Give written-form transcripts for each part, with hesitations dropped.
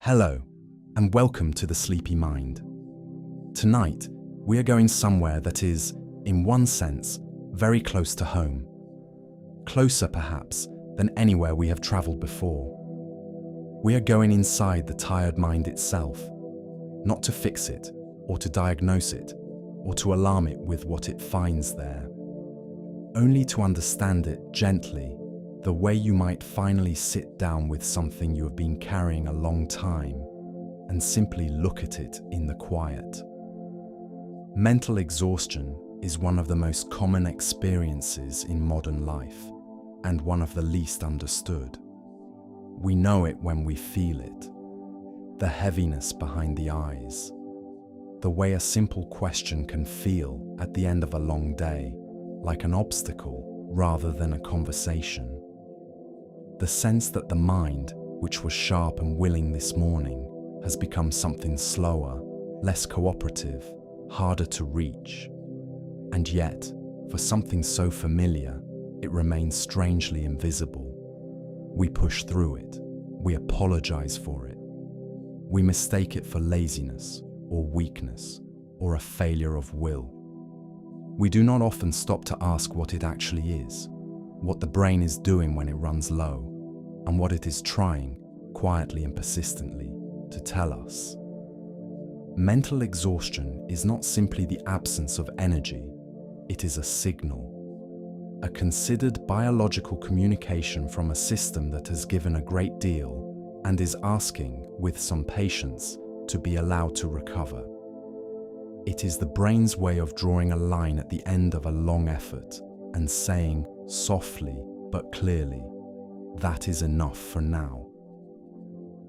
Hello, and welcome to The Sleepy Mind. Tonight, we are going somewhere that is, in one sense, very close to home. Closer, perhaps, than anywhere we have traveled before. We are going inside the tired mind itself, not to fix it, or to diagnose it, or to alarm it with what it finds there. Only to understand it gently, the way you might finally sit down with something you have been carrying a long time and simply look at it in the quiet. Mental exhaustion is one of the most common experiences in modern life and one of the least understood. We know it when we feel it. The heaviness behind the eyes. The way a simple question can feel at the end of a long day, like an obstacle rather than a conversation. The sense that the mind, which was sharp and willing this morning, has become something slower, less cooperative, harder to reach. And yet, for something so familiar, it remains strangely invisible. We push through it. We apologize for it. We mistake it for laziness or weakness or a failure of will. We do not often stop to ask what it actually is, what the brain is doing when it runs low, and what it is trying, quietly and persistently, to tell us. Mental exhaustion is not simply the absence of energy, it is a signal. A considered biological communication from a system that has given a great deal and is asking, with some patience, to be allowed to recover. It is the brain's way of drawing a line at the end of a long effort and saying, softly but clearly, that is enough for now.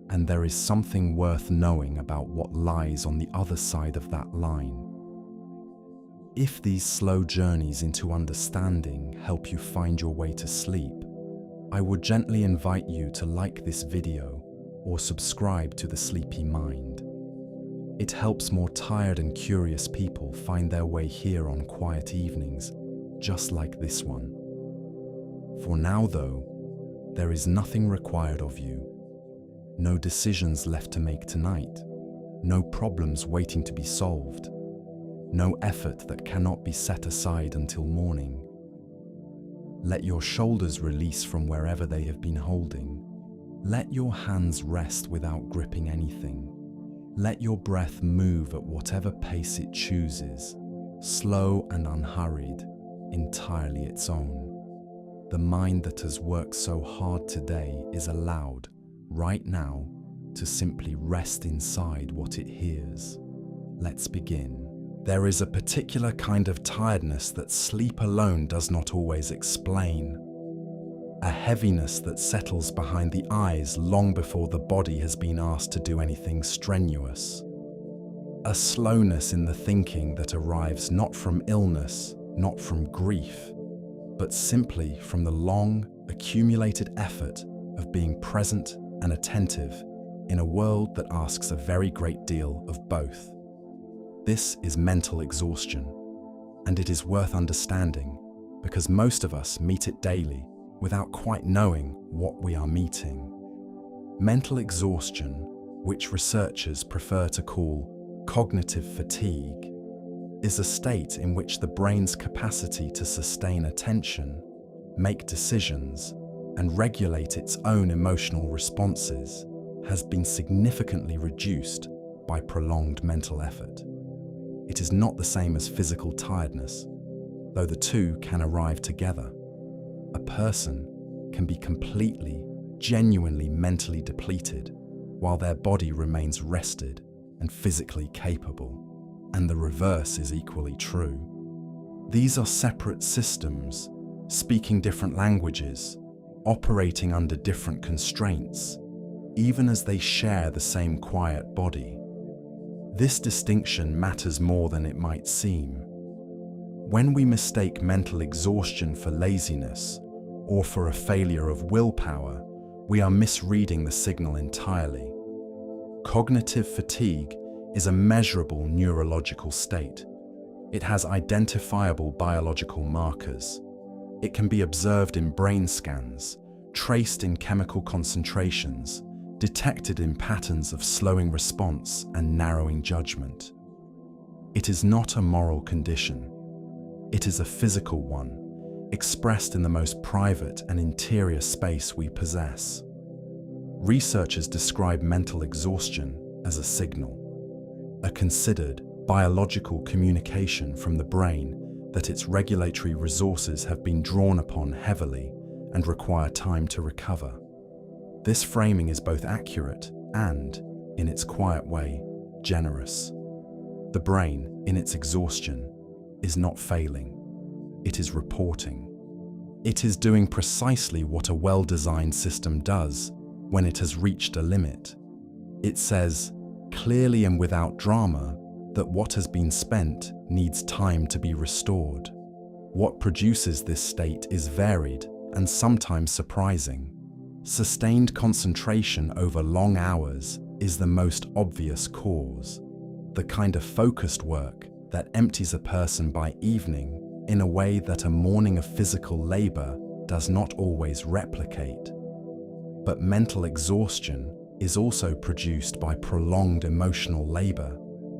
And there is something worth knowing about what lies on the other side of that line. If these slow journeys into understanding help you find your way to sleep, I would gently invite you to like this video or subscribe to The Sleepy Mind. It helps more tired and curious people find their way here on quiet evenings, just like this one. For now, though, there is nothing required of you. No decisions left to make tonight. No problems waiting to be solved. No effort that cannot be set aside until morning. Let your shoulders release from wherever they have been holding. Let your hands rest without gripping anything. Let your breath move at whatever pace it chooses, slow and unhurried, entirely its own. The mind that has worked so hard today is allowed, right now, to simply rest inside what it hears. Let's begin. There is a particular kind of tiredness that sleep alone does not always explain. A heaviness that settles behind the eyes long before the body has been asked to do anything strenuous. A slowness in the thinking that arrives not from illness, not from grief, but simply from the long, accumulated effort of being present and attentive in a world that asks a very great deal of both. This is mental exhaustion, and it is worth understanding because most of us meet it daily without quite knowing what we are meeting. Mental exhaustion, which researchers prefer to call cognitive fatigue, is a state in which the brain's capacity to sustain attention, make decisions, and regulate its own emotional responses has been significantly reduced by prolonged mental effort. It is not the same as physical tiredness, though the two can arrive together. A person can be completely, genuinely mentally depleted while their body remains rested and physically capable. And the reverse is equally true. These are separate systems, speaking different languages, operating under different constraints, even as they share the same quiet body. This distinction matters more than it might seem. When we mistake mental exhaustion for laziness or for a failure of willpower, we are misreading the signal entirely. Cognitive fatigue is a measurable neurological state. It has identifiable biological markers. It can be observed in brain scans, traced in chemical concentrations, detected in patterns of slowing response and narrowing judgment. It is not a moral condition. It is a physical one, expressed in the most private and interior space we possess. Researchers describe mental exhaustion as a signal, a considered biological communication from the brain that its regulatory resources have been drawn upon heavily and require time to recover. This framing is both accurate and, in its quiet way, generous. The brain, in its exhaustion, is not failing. It is reporting. It is doing precisely what a well-designed system does when it has reached a limit. It says, clearly and without drama, that what has been spent needs time to be restored. What produces this state is varied and sometimes surprising. Sustained concentration over long hours is the most obvious cause, the kind of focused work that empties a person by evening in a way that a morning of physical labor does not always replicate. But mental exhaustion is also produced by prolonged emotional labor,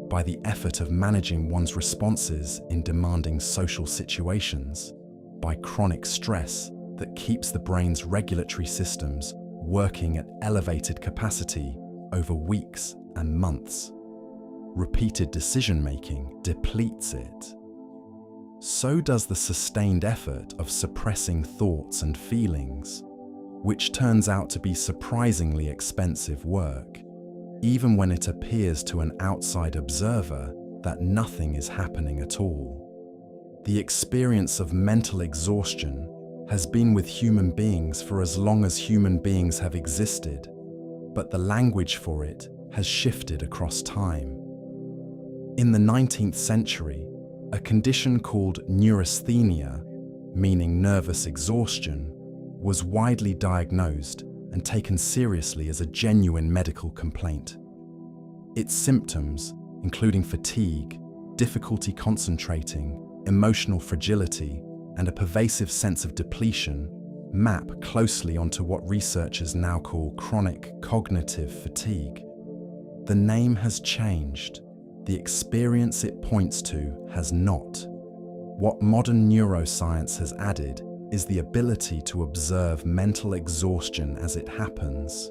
by the effort of managing one's responses in demanding social situations, by chronic stress that keeps the brain's regulatory systems working at elevated capacity over weeks and months. Repeated decision-making depletes it. So does the sustained effort of suppressing thoughts and feelings, which turns out to be surprisingly expensive work, even when it appears to an outside observer that nothing is happening at all. The experience of mental exhaustion has been with human beings for as long as human beings have existed, but the language for it has shifted across time. In the 19th century, a condition called neurasthenia, meaning nervous exhaustion, was widely diagnosed and taken seriously as a genuine medical complaint. Its symptoms, including fatigue, difficulty concentrating, emotional fragility, and a pervasive sense of depletion, map closely onto what researchers now call chronic cognitive fatigue. The name has changed. The experience it points to has not. What modern neuroscience has added is the ability to observe mental exhaustion as it happens.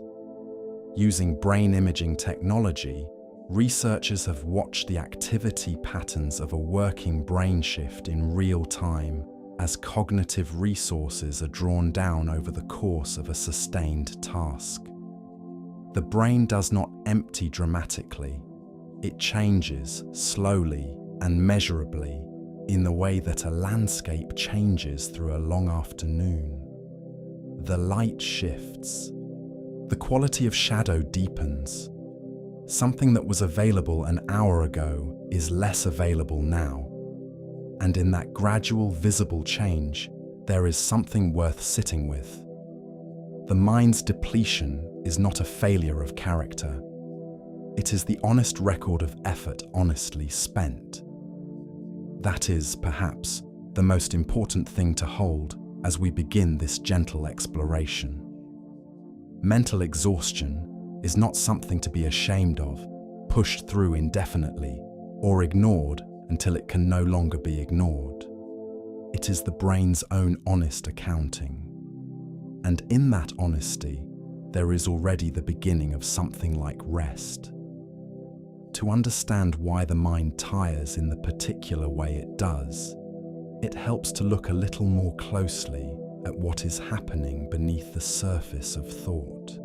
Using brain imaging technology, researchers have watched the activity patterns of a working brain shift in real time as cognitive resources are drawn down over the course of a sustained task. The brain does not empty dramatically. It changes slowly and measurably in the way that a landscape changes through a long afternoon. The light shifts. The quality of shadow deepens. Something that was available an hour ago is less available now. And in that gradual visible change, there is something worth sitting with. The mind's depletion is not a failure of character. It is the honest record of effort honestly spent. That is, perhaps, the most important thing to hold as we begin this gentle exploration. Mental exhaustion is not something to be ashamed of, pushed through indefinitely, or ignored until it can no longer be ignored. It is the brain's own honest accounting. And in that honesty, there is already the beginning of something like rest. To understand why the mind tires in the particular way it does, it helps to look a little more closely at what is happening beneath the surface of thought,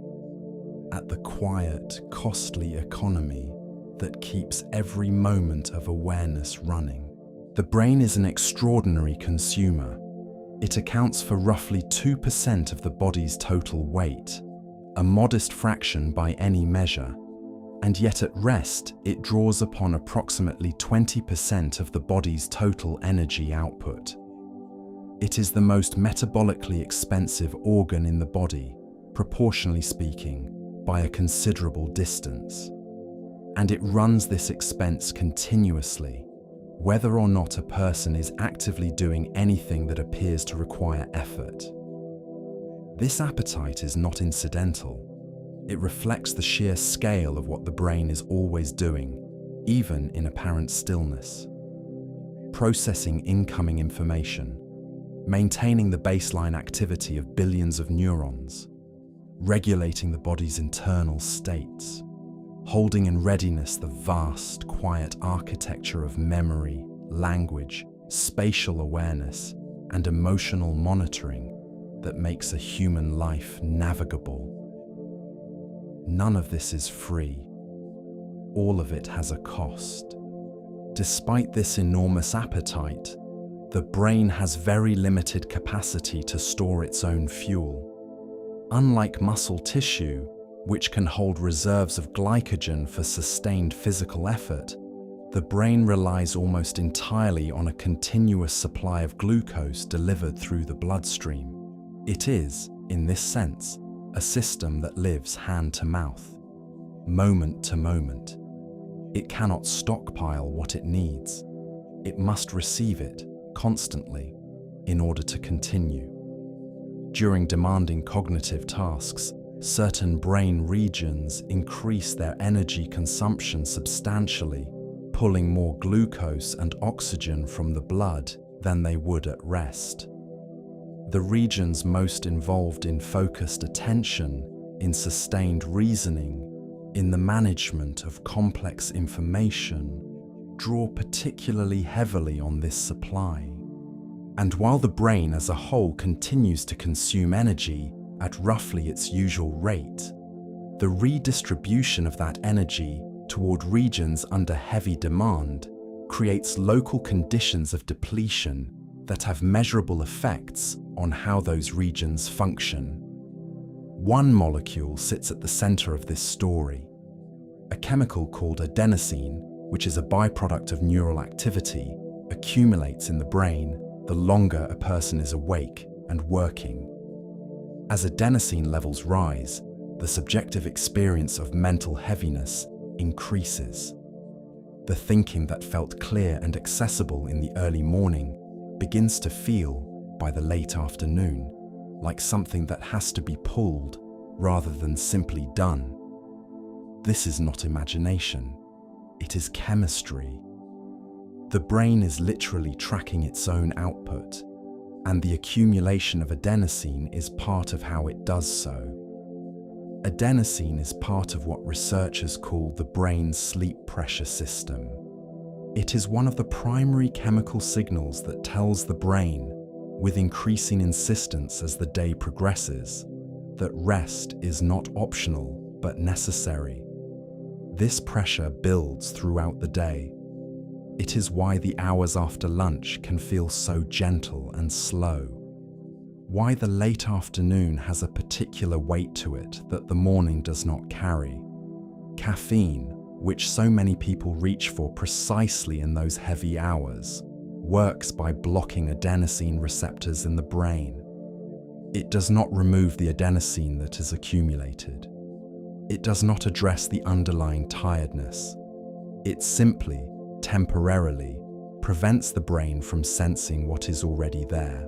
at the quiet, costly economy that keeps every moment of awareness running. The brain is an extraordinary consumer. It accounts for roughly 2% of the body's total weight, a modest fraction by any measure. And yet at rest, it draws upon approximately 20% of the body's total energy output. It is the most metabolically expensive organ in the body, proportionally speaking, by a considerable distance. And it runs this expense continuously, whether or not a person is actively doing anything that appears to require effort. This appetite is not incidental. It reflects the sheer scale of what the brain is always doing, even in apparent stillness. Processing incoming information, maintaining the baseline activity of billions of neurons, regulating the body's internal states, holding in readiness the vast, quiet architecture of memory, language, spatial awareness, and emotional monitoring that makes a human life navigable. None of this is free. All of it has a cost. Despite this enormous appetite, the brain has very limited capacity to store its own fuel. Unlike muscle tissue, which can hold reserves of glycogen for sustained physical effort, the brain relies almost entirely on a continuous supply of glucose delivered through the bloodstream. It is, in this sense, a system that lives hand to mouth, moment to moment. It cannot stockpile what it needs. It must receive it constantly in order to continue. During demanding cognitive tasks, certain brain regions increase their energy consumption substantially, pulling more glucose and oxygen from the blood than they would at rest. The regions most involved in focused attention, in sustained reasoning, in the management of complex information, draw particularly heavily on this supply. And while the brain as a whole continues to consume energy at roughly its usual rate, the redistribution of that energy toward regions under heavy demand creates local conditions of depletion that have measurable effects on how those regions function. One molecule sits at the center of this story. A chemical called adenosine, which is a byproduct of neural activity, accumulates in the brain the longer a person is awake and working. As adenosine levels rise, the subjective experience of mental heaviness increases. The thinking that felt clear and accessible in the early morning begins to feel, by the late afternoon, like something that has to be pulled rather than simply done. This is not imagination, it is chemistry. The brain is literally tracking its own output, and the accumulation of adenosine is part of how it does so. Adenosine is part of what researchers call the brain's sleep pressure system. It is one of the primary chemical signals that tells the brain, with increasing insistence as the day progresses, that rest is not optional but necessary. This pressure builds throughout the day. It is why the hours after lunch can feel so gentle and slow. Why the late afternoon has a particular weight to it that the morning does not carry. Caffeine, which so many people reach for precisely in those heavy hours, works by blocking adenosine receptors in the brain. It does not remove the adenosine that is accumulated. It does not address the underlying tiredness. It simply, temporarily, prevents the brain from sensing what is already there.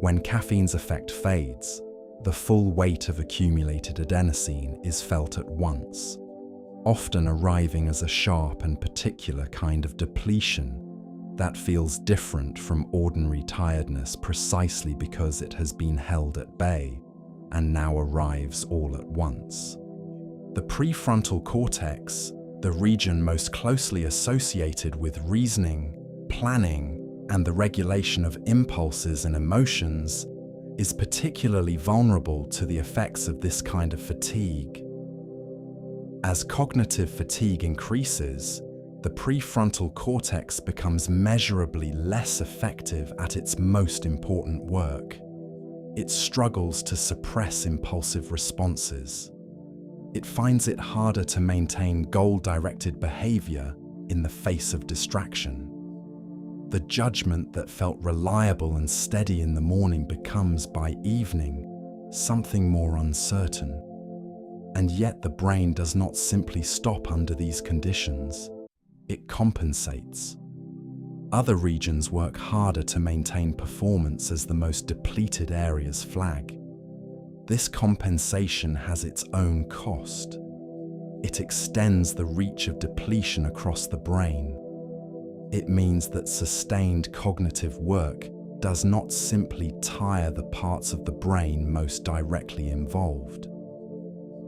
When caffeine's effect fades, the full weight of accumulated adenosine is felt at once, often arriving as a sharp and particular kind of depletion that feels different from ordinary tiredness precisely because it has been held at bay and now arrives all at once. The prefrontal cortex, the region most closely associated with reasoning, planning, and the regulation of impulses and emotions, is particularly vulnerable to the effects of this kind of fatigue. As cognitive fatigue increases, the prefrontal cortex becomes measurably less effective at its most important work. It struggles to suppress impulsive responses. It finds it harder to maintain goal-directed behavior in the face of distraction. The judgment that felt reliable and steady in the morning becomes, by evening, something more uncertain. And yet the brain does not simply stop under these conditions. It compensates. Other regions work harder to maintain performance as the most depleted areas flag. this compensation has its own cost. It extends the reach of depletion across the brain. It means that sustained cognitive work does not simply tire the parts of the brain most directly involved.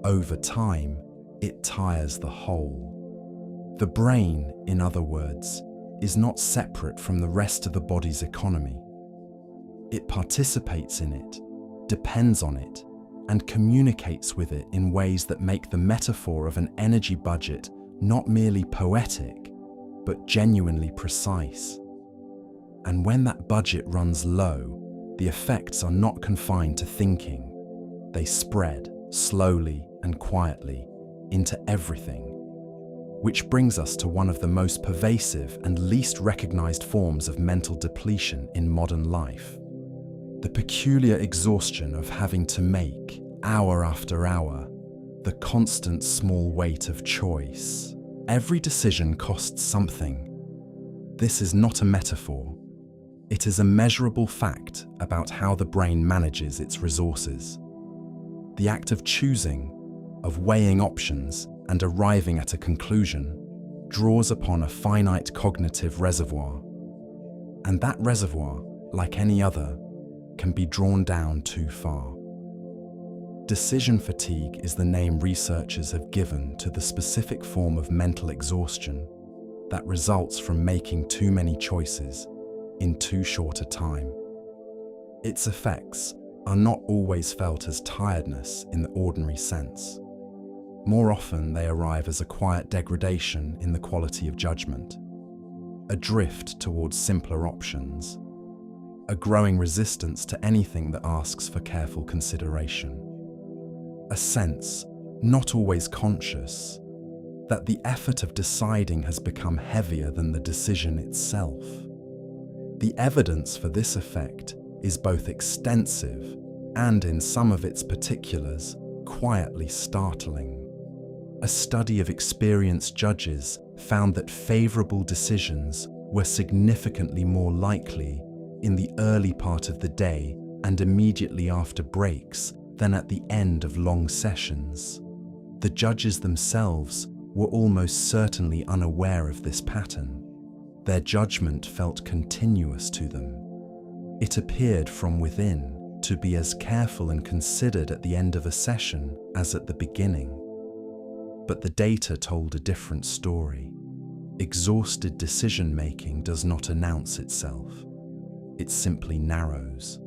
Over time, it tires the whole. The brain, in other words, is not separate from the rest of the body's economy. It participates in it, depends on it, and communicates with it in ways that make the metaphor of an energy budget not merely poetic, but genuinely precise. And when that budget runs low, the effects are not confined to thinking. They spread slowly and quietly into everything. Which brings us to one of the most pervasive and least recognized forms of mental depletion in modern life. The peculiar exhaustion of having to make, hour after hour, the constant small weight of choice. Every decision costs something. This is not a metaphor. It is a measurable fact about how the brain manages its resources. The act of choosing, of weighing options and arriving at a conclusion, draws upon a finite cognitive reservoir. And that reservoir, like any other, can be drawn down too far. Decision fatigue is the name researchers have given to the specific form of mental exhaustion that results from making too many choices in too short a time. Its effects are not always felt as tiredness in the ordinary sense. More often, they arrive as a quiet degradation in the quality of judgment, a drift towards simpler options, a growing resistance to anything that asks for careful consideration, a sense, not always conscious, that the effort of deciding has become heavier than the decision itself. The evidence for this effect is both extensive and, in some of its particulars, quietly startling. A study of experienced judges found that favorable decisions were significantly more likely in the early part of the day and immediately after breaks than at the end of long sessions. The judges themselves were almost certainly unaware of this pattern. Their judgment felt continuous to them. It appeared from within to be as careful and considered at the end of a session as at the beginning. But the data told a different story. Exhausted decision-making does not announce itself. It simply narrows.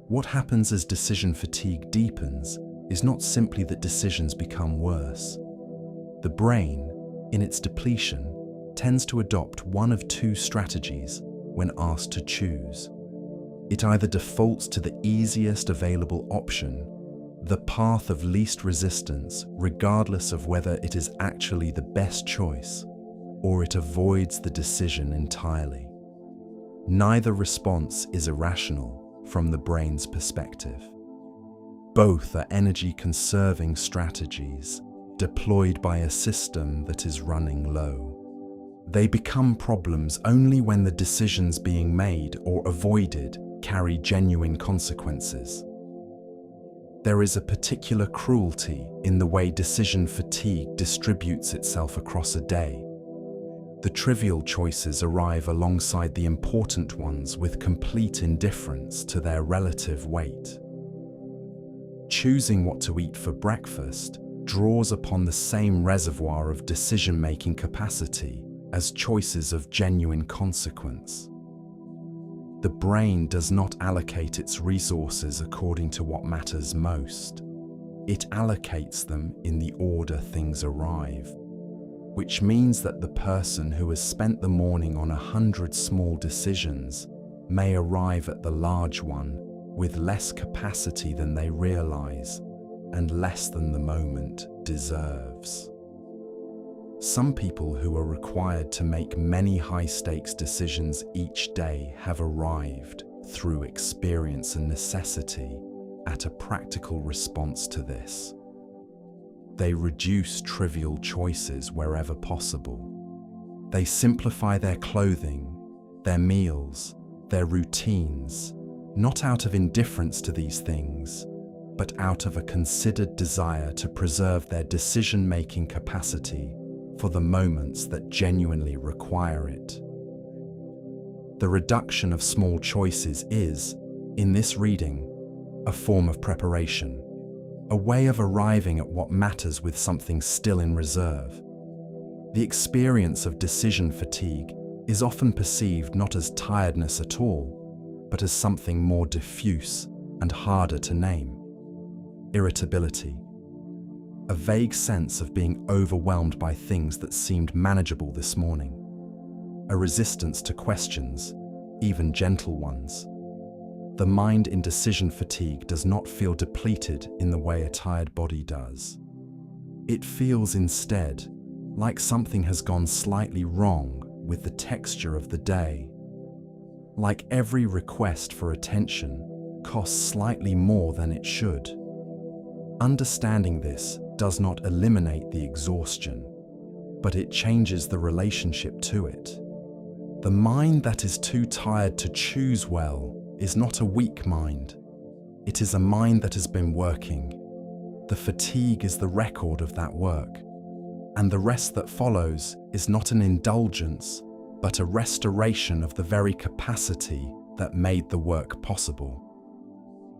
What happens as decision fatigue deepens is not simply that decisions become worse. The brain, in its depletion, tends to adopt one of two strategies when asked to choose. It either defaults to the easiest available option, the path of least resistance, regardless of whether it is actually the best choice, or it avoids the decision entirely. Neither response is irrational from the brain's perspective. Both are energy-conserving strategies deployed by a system that is running low. They become problems only when the decisions being made or avoided carry genuine consequences. There is a particular cruelty in the way decision fatigue distributes itself across a day. The trivial choices arrive alongside the important ones with complete indifference to their relative weight. Choosing what to eat for breakfast draws upon the same reservoir of decision-making capacity as choices of genuine consequence. The brain does not allocate its resources according to what matters most. It allocates them in the order things arrive, which means that the person who has spent the morning on 100 small decisions may arrive at the large one with less capacity than they realize and less than the moment deserves. Some people who are required to make many high-stakes decisions each day have arrived, through experience and necessity, at a practical response to this. They reduce trivial choices wherever possible. They simplify their clothing, their meals, their routines, not out of indifference to these things, but out of a considered desire to preserve their decision-making capacity for the moments that genuinely require it. The reduction of small choices is, in this reading, a form of preparation, a way of arriving at what matters with something still in reserve. The experience of decision fatigue is often perceived not as tiredness at all, but as something more diffuse and harder to name. Irritability, a vague sense of being overwhelmed by things that seemed manageable this morning. A resistance to questions, even gentle ones. The mind in decision fatigue does not feel depleted in the way a tired body does. It feels instead like something has gone slightly wrong with the texture of the day. Like every request for attention costs slightly more than it should. Understanding this does not eliminate the exhaustion, but it changes the relationship to it. The mind that is too tired to choose well is not a weak mind. It is a mind that has been working. The fatigue is the record of that work, and the rest that follows is not an indulgence, but a restoration of the very capacity that made the work possible.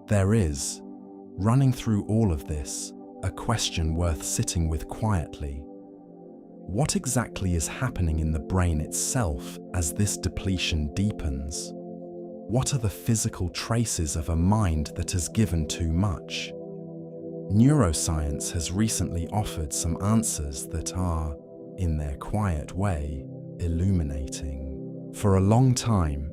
There is, running through all of this, a question worth sitting with quietly. What exactly is happening in the brain itself as this depletion deepens? What are the physical traces of a mind that has given too much? Neuroscience has recently offered some answers that are, in their quiet way, illuminating. For a long time,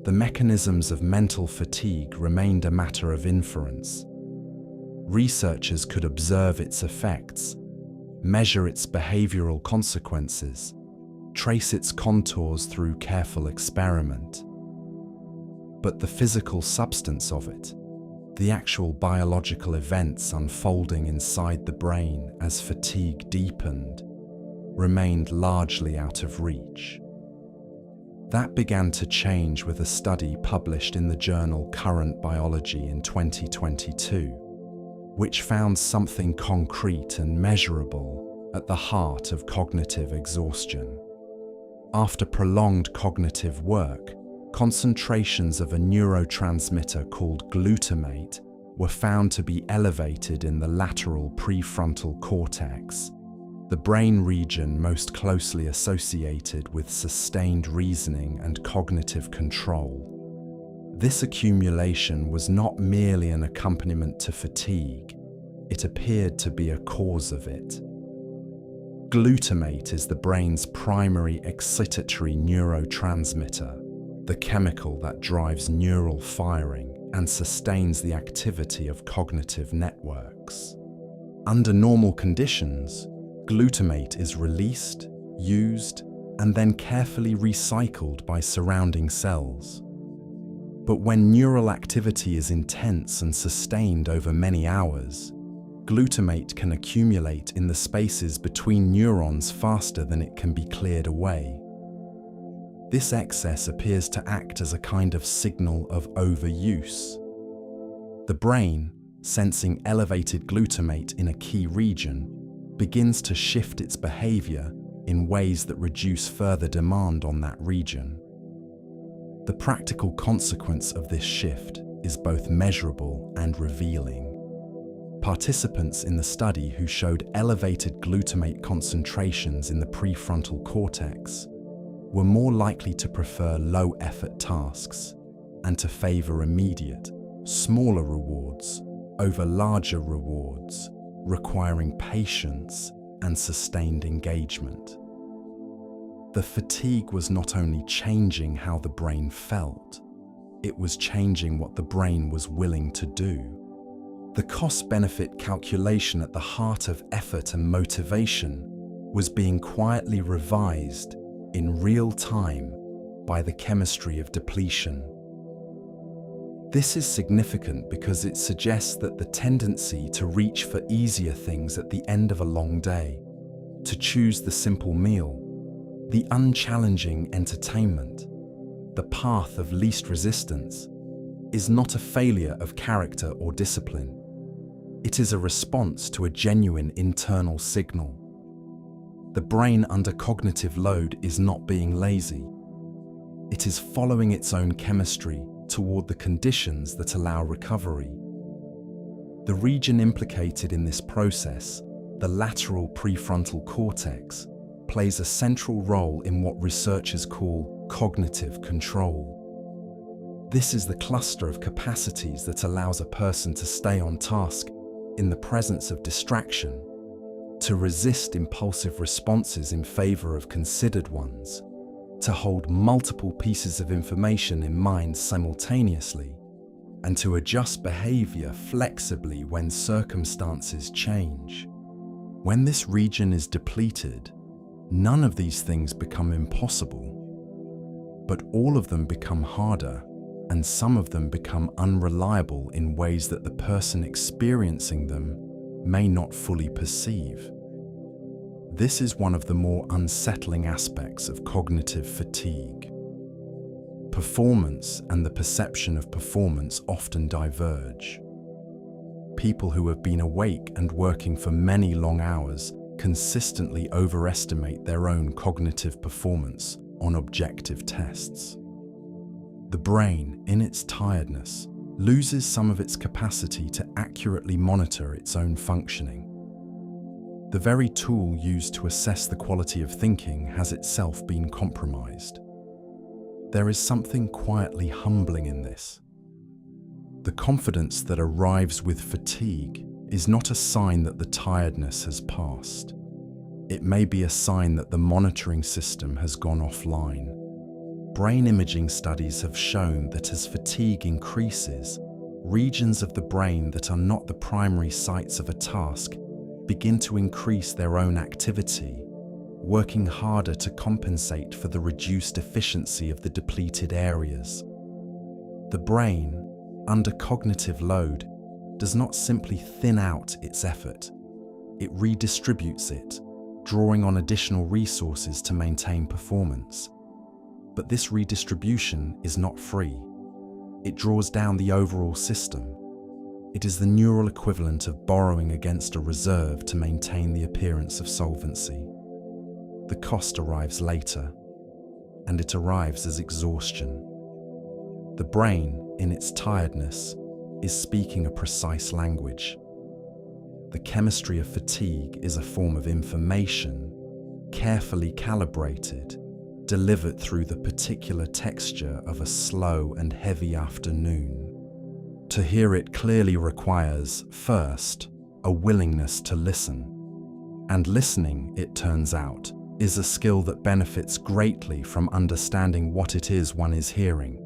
the mechanisms of mental fatigue remained a matter of inference. Researchers could observe its effects, measure its behavioral consequences, trace its contours through careful experiment. But the physical substance of it, the actual biological events unfolding inside the brain as fatigue deepened, remained largely out of reach. That began to change with a study published in the journal Current Biology in 2022, which found something concrete and measurable at the heart of cognitive exhaustion. After prolonged cognitive work, concentrations of a neurotransmitter called glutamate were found to be elevated in the lateral prefrontal cortex, the brain region most closely associated with sustained reasoning and cognitive control. This accumulation was not merely an accompaniment to fatigue, it appeared to be a cause of it. Glutamate is the brain's primary excitatory neurotransmitter, the chemical that drives neural firing and sustains the activity of cognitive networks. Under normal conditions, glutamate is released, used, and then carefully recycled by surrounding cells. But when neural activity is intense and sustained over many hours, glutamate can accumulate in the spaces between neurons faster than it can be cleared away. This excess appears to act as a kind of signal of overuse. The brain, sensing elevated glutamate in a key region, begins to shift its behavior in ways that reduce further demand on that region. The practical consequence of this shift is both measurable and revealing. Participants in the study who showed elevated glutamate concentrations in the prefrontal cortex were more likely to prefer low-effort tasks and to favor immediate, smaller rewards over larger rewards, requiring patience and sustained engagement. The fatigue was not only changing how the brain felt, it was changing what the brain was willing to do. The cost-benefit calculation at the heart of effort and motivation was being quietly revised in real time by the chemistry of depletion. This is significant because it suggests that the tendency to reach for easier things at the end of a long day, to choose the simple meal, the unchallenging entertainment, the path of least resistance, is not a failure of character or discipline. It is a response to a genuine internal signal. The brain under cognitive load is not being lazy. It is following its own chemistry toward the conditions that allow recovery. The region implicated in this process, the lateral prefrontal cortex, plays a central role in what researchers call cognitive control. This is the cluster of capacities that allows a person to stay on task in the presence of distraction, to resist impulsive responses in favor of considered ones, to hold multiple pieces of information in mind simultaneously, and to adjust behavior flexibly when circumstances change. When this region is depleted, none of these things become impossible, but all of them become harder, and some of them become unreliable in ways that the person experiencing them may not fully perceive. This is one of the more unsettling aspects of cognitive fatigue. Performance and the perception of performance often diverge. People who have been awake and working for many long hours consistently overestimate their own cognitive performance on objective tests. The brain, in its tiredness, loses some of its capacity to accurately monitor its own functioning. The very tool used to assess the quality of thinking has itself been compromised. There is something quietly humbling in this. The confidence that arrives with fatigue is not a sign that the tiredness has passed. It may be a sign that the monitoring system has gone offline. Brain imaging studies have shown that as fatigue increases, regions of the brain that are not the primary sites of a task begin to increase their own activity, working harder to compensate for the reduced efficiency of the depleted areas. The brain, under cognitive load, does not simply thin out its effort. It redistributes it, drawing on additional resources to maintain performance. But this redistribution is not free. It draws down the overall system. It is the neural equivalent of borrowing against a reserve to maintain the appearance of solvency. The cost arrives later, and it arrives as exhaustion. The brain, in its tiredness, is speaking a precise language. The chemistry of fatigue is a form of information, carefully calibrated, delivered through the particular texture of a slow and heavy afternoon. To hear it clearly requires, first, a willingness to listen. And listening, it turns out, is a skill that benefits greatly from understanding what it is one is hearing.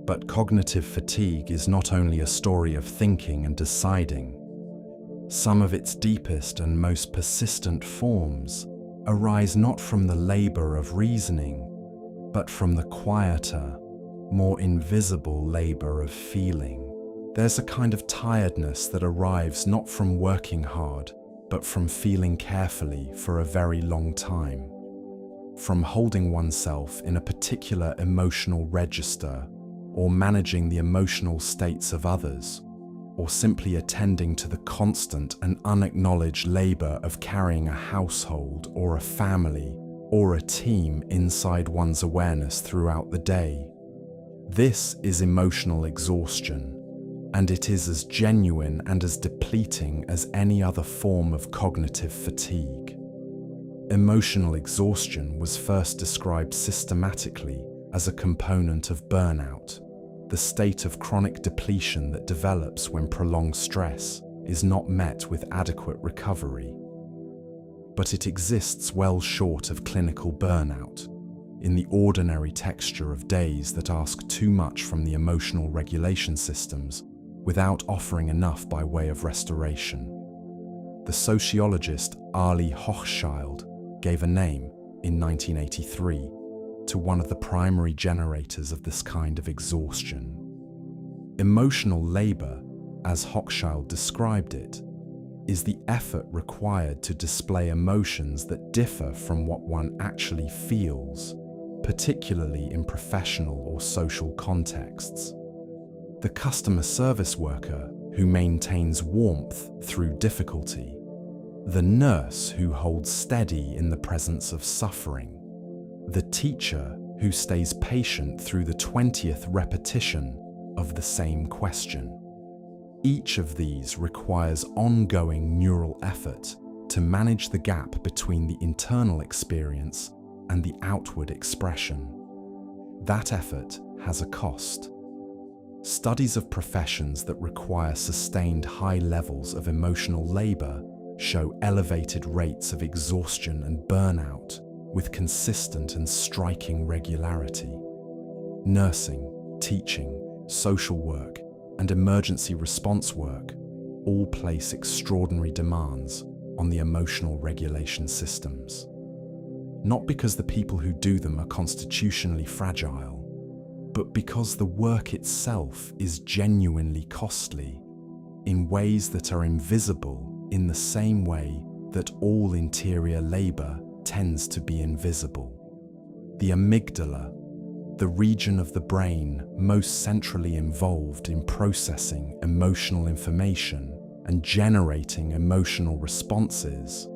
But cognitive fatigue is not only a story of thinking and deciding. Some of its deepest and most persistent forms arise not from the labor of reasoning, but from the quieter, more invisible labor of feeling. There's a kind of tiredness that arrives not from working hard, but from feeling carefully for a very long time, from holding oneself in a particular emotional register, or managing the emotional states of others, or simply attending to the constant and unacknowledged labor of carrying a household or a family or a team inside one's awareness throughout the day. This is emotional exhaustion, and it is as genuine and as depleting as any other form of cognitive fatigue. Emotional exhaustion was first described systematically as a component of burnout, the state of chronic depletion that develops when prolonged stress is not met with adequate recovery. But it exists well short of clinical burnout, in the ordinary texture of days that ask too much from the emotional regulation systems without offering enough by way of restoration. The sociologist Ali Hochschild gave a name, in 1983, to one of the primary generators of this kind of exhaustion. Emotional labor, as Hochschild described it, is the effort required to display emotions that differ from what one actually feels, particularly in professional or social contexts. The customer service worker who maintains warmth through difficulty, the nurse who holds steady in the presence of suffering, the teacher who stays patient through the 20th repetition of the same question. Each of these requires ongoing neural effort to manage the gap between the internal experience and the outward expression. That effort has a cost. Studies of professions that require sustained high levels of emotional labor show elevated rates of exhaustion and burnout with consistent and striking regularity. Nursing, teaching, social work, and emergency response work all place extraordinary demands on the emotional regulation systems. Not because the people who do them are constitutionally fragile, but because the work itself is genuinely costly in ways that are invisible in the same way that all interior labor tends to be invisible. The amygdala, the region of the brain most centrally involved in processing emotional information and generating emotional responses,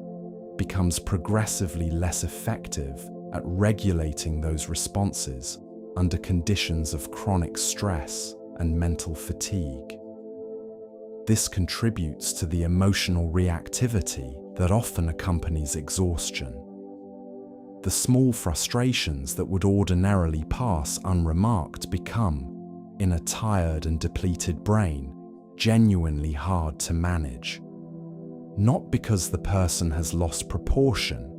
becomes progressively less effective at regulating those responses under conditions of chronic stress and mental fatigue. This contributes to the emotional reactivity that often accompanies exhaustion. The small frustrations that would ordinarily pass unremarked become, in a tired and depleted brain, genuinely hard to manage. Not because the person has lost proportion,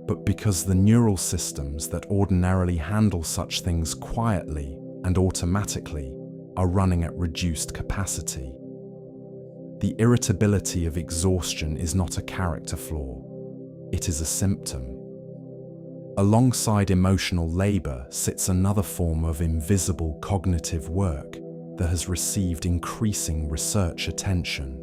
but because the neural systems that ordinarily handle such things quietly and automatically are running at reduced capacity. The irritability of exhaustion is not a character flaw, it is a symptom. Alongside emotional labor sits another form of invisible cognitive work that has received increasing research attention.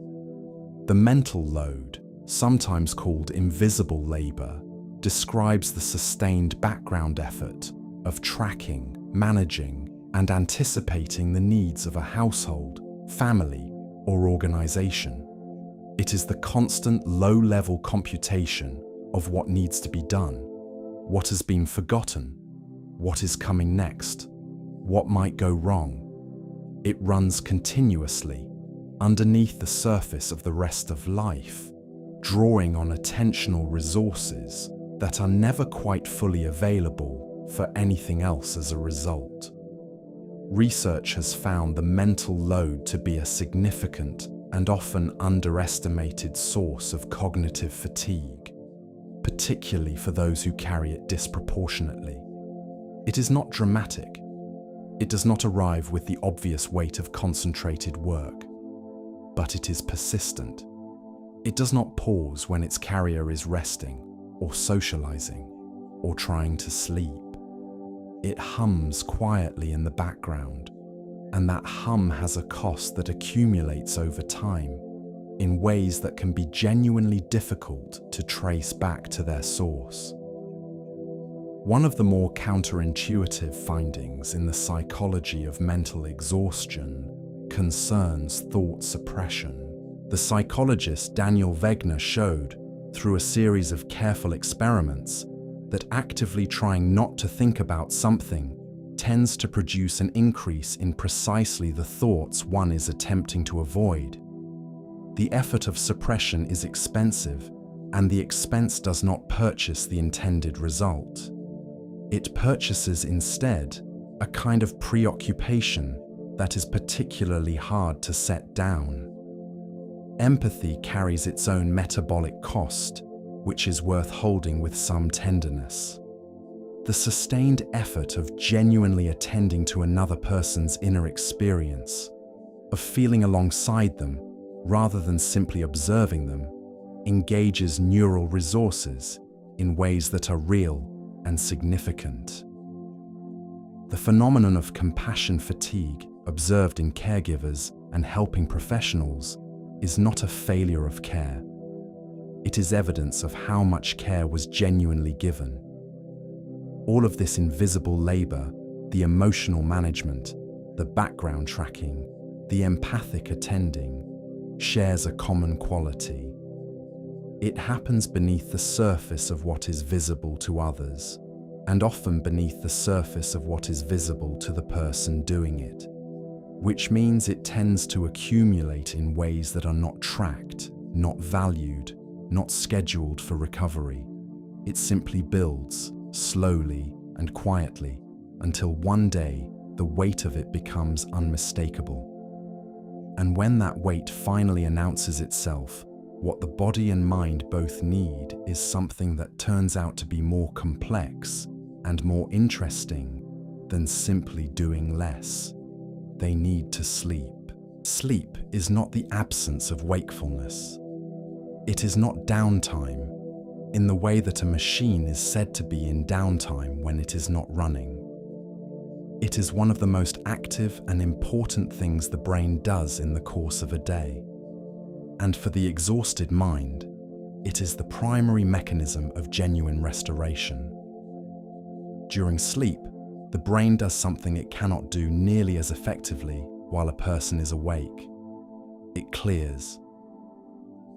The mental load, sometimes called invisible labor, describes the sustained background effort of tracking, managing, and anticipating the needs of a household, family, or organization. It is the constant low-level computation of what needs to be done, what has been forgotten, what is coming next, what might go wrong. It runs continuously, underneath the surface of the rest of life, drawing on attentional resources that are never quite fully available for anything else as a result. Research has found the mental load to be a significant and often underestimated source of cognitive fatigue, particularly for those who carry it disproportionately. It is not dramatic. It does not arrive with the obvious weight of concentrated work, but it is persistent. It does not pause when its carrier is resting, or socializing, or trying to sleep. It hums quietly in the background, and that hum has a cost that accumulates over time in ways that can be genuinely difficult to trace back to their source. One of the more counterintuitive findings in the psychology of mental exhaustion concerns thought suppression. The psychologist Daniel Wegner showed, through a series of careful experiments, that actively trying not to think about something tends to produce an increase in precisely the thoughts one is attempting to avoid. The effort of suppression is expensive, and the expense does not purchase the intended result. It purchases instead a kind of preoccupation that is particularly hard to set down. Empathy carries its own metabolic cost, which is worth holding with some tenderness. The sustained effort of genuinely attending to another person's inner experience, of feeling alongside them rather than simply observing them, engages neural resources in ways that are real and significant. The phenomenon of compassion fatigue observed in caregivers and helping professionals is not a failure of care. It is evidence of how much care was genuinely given. All of this invisible labor, the emotional management, the background tracking, the empathic attending, shares a common quality. It happens beneath the surface of what is visible to others, and often beneath the surface of what is visible to the person doing it, which means it tends to accumulate in ways that are not tracked, not valued, not scheduled for recovery. It simply builds, slowly and quietly, until one day the weight of it becomes unmistakable. And when that weight finally announces itself, what the body and mind both need is something that turns out to be more complex and more interesting than simply doing less. They need to sleep. Sleep is not the absence of wakefulness. It is not downtime, in the way that a machine is said to be in downtime when it is not running. It is one of the most active and important things the brain does in the course of a day. And for the exhausted mind, it is the primary mechanism of genuine restoration. During sleep, the brain does something it cannot do nearly as effectively while a person is awake. It clears.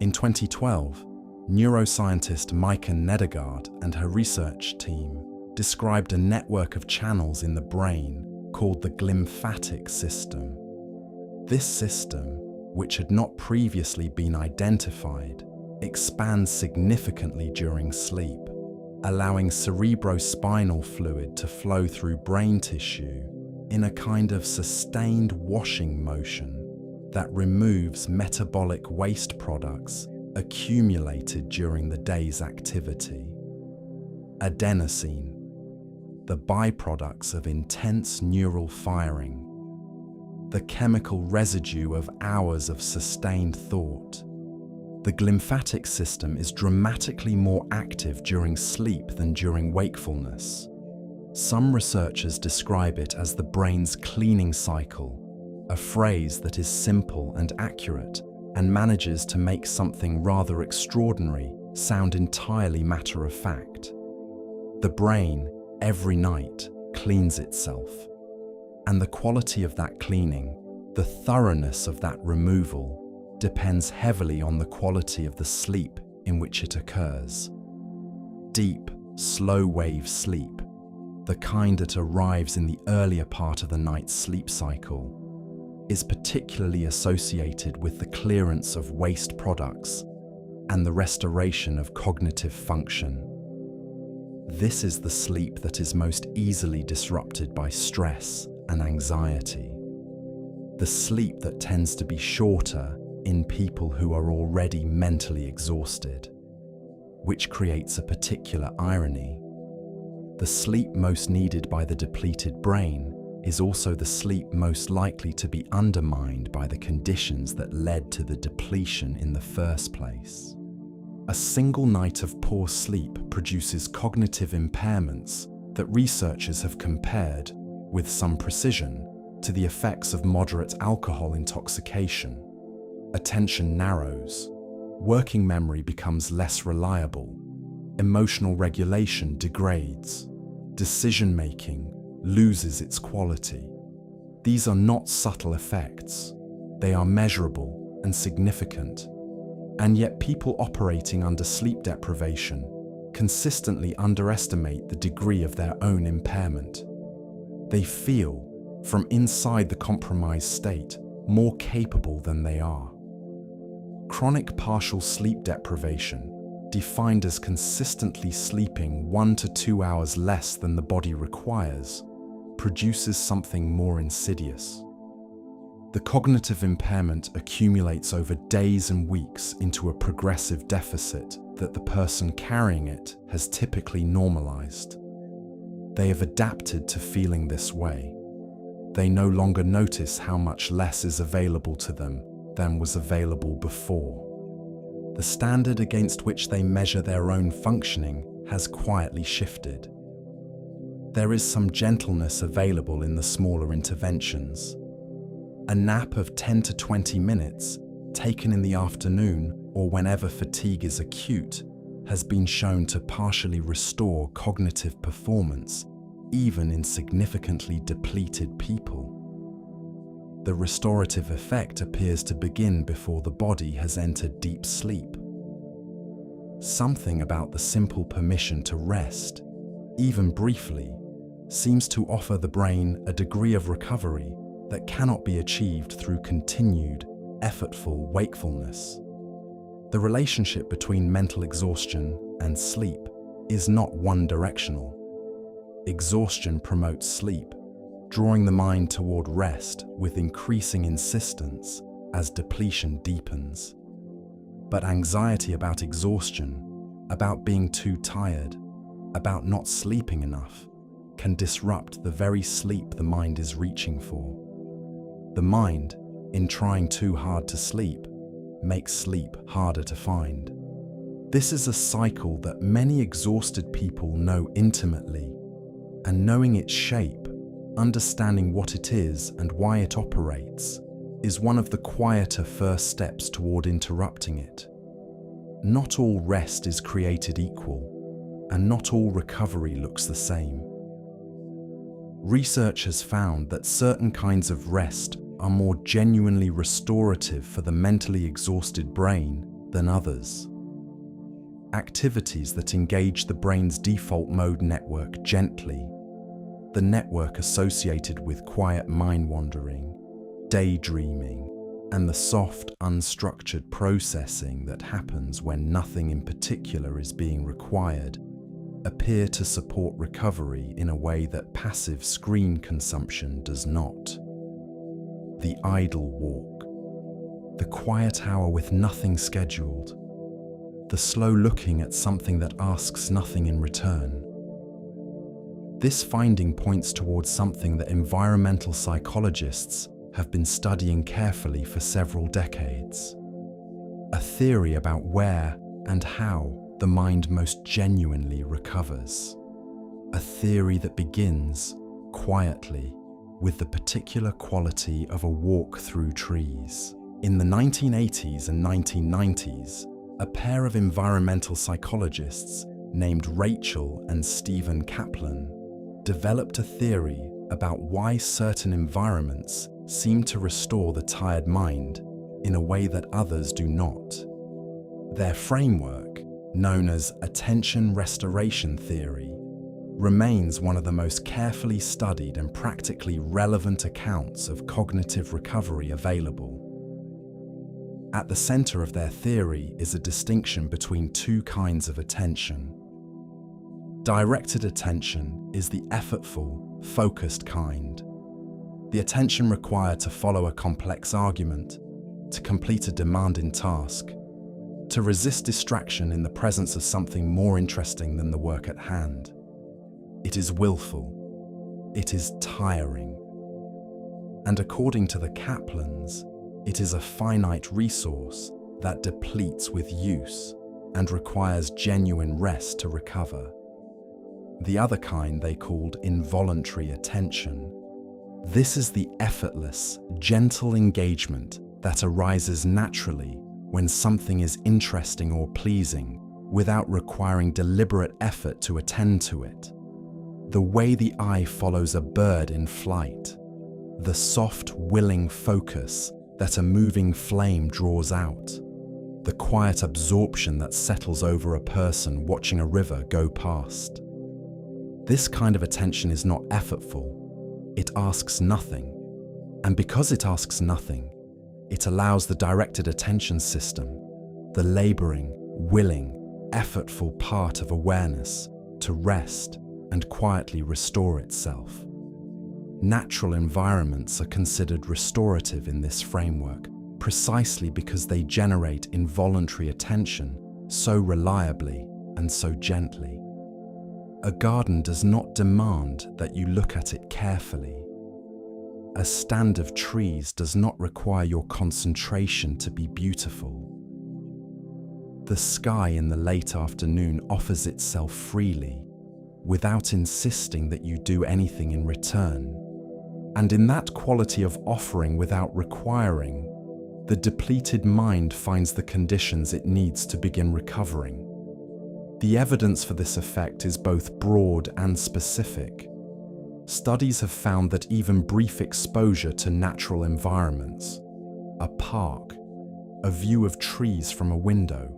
In 2012, neuroscientist Maiken Nedergaard and her research team described a network of channels in the brain called the glymphatic system. This system, which had not previously been identified, expands significantly during sleep, allowing cerebrospinal fluid to flow through brain tissue in a kind of sustained washing motion that removes metabolic waste products accumulated during the day's activity. Adenosine, the byproducts of intense neural firing, the chemical residue of hours of sustained thought. The glymphatic system is dramatically more active during sleep than during wakefulness. Some researchers describe it as the brain's cleaning cycle, a phrase that is simple and accurate and manages to make something rather extraordinary sound entirely matter of fact. The brain, every night, cleans itself. And the quality of that cleaning, the thoroughness of that removal, depends heavily on the quality of the sleep in which it occurs. Deep, slow-wave sleep, the kind that arrives in the earlier part of the night's sleep cycle, is particularly associated with the clearance of waste products and the restoration of cognitive function. This is the sleep that is most easily disrupted by stress and anxiety. The sleep that tends to be shorter in people who are already mentally exhausted, which creates a particular irony. The sleep most needed by the depleted brain is also the sleep most likely to be undermined by the conditions that led to the depletion in the first place. A single night of poor sleep produces cognitive impairments that researchers have compared, with some precision, to the effects of moderate alcohol intoxication. Attention narrows, working memory becomes less reliable, emotional regulation degrades, decision-making loses its quality. These are not subtle effects. They are measurable and significant. And yet people operating under sleep deprivation consistently underestimate the degree of their own impairment. They feel, from inside the compromised state, more capable than they are. Chronic partial sleep deprivation, defined as consistently sleeping 1 to 2 hours less than the body requires, produces something more insidious. The cognitive impairment accumulates over days and weeks into a progressive deficit that the person carrying it has typically normalized. They have adapted to feeling this way. They no longer notice how much less is available to them than was available before. The standard against which they measure their own functioning has quietly shifted. There is some gentleness available in the smaller interventions. A nap of 10 to 20 minutes, taken in the afternoon or whenever fatigue is acute, has been shown to partially restore cognitive performance, even in significantly depleted people. the restorative effect appears to begin before the body has entered deep sleep. Something about the simple permission to rest, even briefly, seems to offer the brain a degree of recovery that cannot be achieved through continued, effortful wakefulness. The relationship between mental exhaustion and sleep is not one-directional. Exhaustion promotes sleep, drawing the mind toward rest with increasing insistence as depletion deepens. But anxiety about exhaustion, about being too tired, about not sleeping enough, can disrupt the very sleep the mind is reaching for. The mind, in trying too hard to sleep, makes sleep harder to find. This is a cycle that many exhausted people know intimately, and knowing its shape, understanding what it is and why it operates, is one of the quieter first steps toward interrupting it. Not all rest is created equal, and not all recovery looks the same. Research has found that certain kinds of rest are more genuinely restorative for the mentally exhausted brain than others. Activities that engage the brain's default mode network gently, the network associated with quiet mind wandering, daydreaming, and the soft, unstructured processing that happens when nothing in particular is being required, appear to support recovery in a way that passive screen consumption does not. The idle walk, the quiet hour with nothing scheduled, the slow looking at something that asks nothing in return. This finding points towards something that environmental psychologists have been studying carefully for several decades. A theory about where and how the mind most genuinely recovers. A theory that begins, quietly, with the particular quality of a walk through trees. In the 1980s and 1990s, a pair of environmental psychologists named Rachel and Stephen Kaplan developed a theory about why certain environments seem to restore the tired mind in a way that others do not. Their framework, known as attention restoration theory, remains one of the most carefully studied and practically relevant accounts of cognitive recovery available. At the center of their theory is a distinction between two kinds of attention. Directed attention is the effortful, focused kind. The attention required to follow a complex argument, to complete a demanding task, to resist distraction in the presence of something more interesting than the work at hand. It is willful. It is tiring. And according to the Kaplans, it is a finite resource that depletes with use and requires genuine rest to recover. The other kind they called involuntary attention. This is the effortless, gentle engagement that arises naturally when something is interesting or pleasing without requiring deliberate effort to attend to it. The way the eye follows a bird in flight, the soft, willing focus that a moving flame draws out, the quiet absorption that settles over a person watching a river go past. This kind of attention is not effortful. It asks nothing. And because it asks nothing, it allows the directed attention system, the laboring, willing, effortful part of awareness, to rest and quietly restore itself. Natural environments are considered restorative in this framework precisely because they generate involuntary attention so reliably and so gently. A garden does not demand that you look at it carefully. A stand of trees does not require your concentration to be beautiful. The sky in the late afternoon offers itself freely, without insisting that you do anything in return. And in that quality of offering without requiring, the depleted mind finds the conditions it needs to begin recovering. The evidence for this effect is both broad and specific. Studies have found that even brief exposure to natural environments, a park, a view of trees from a window,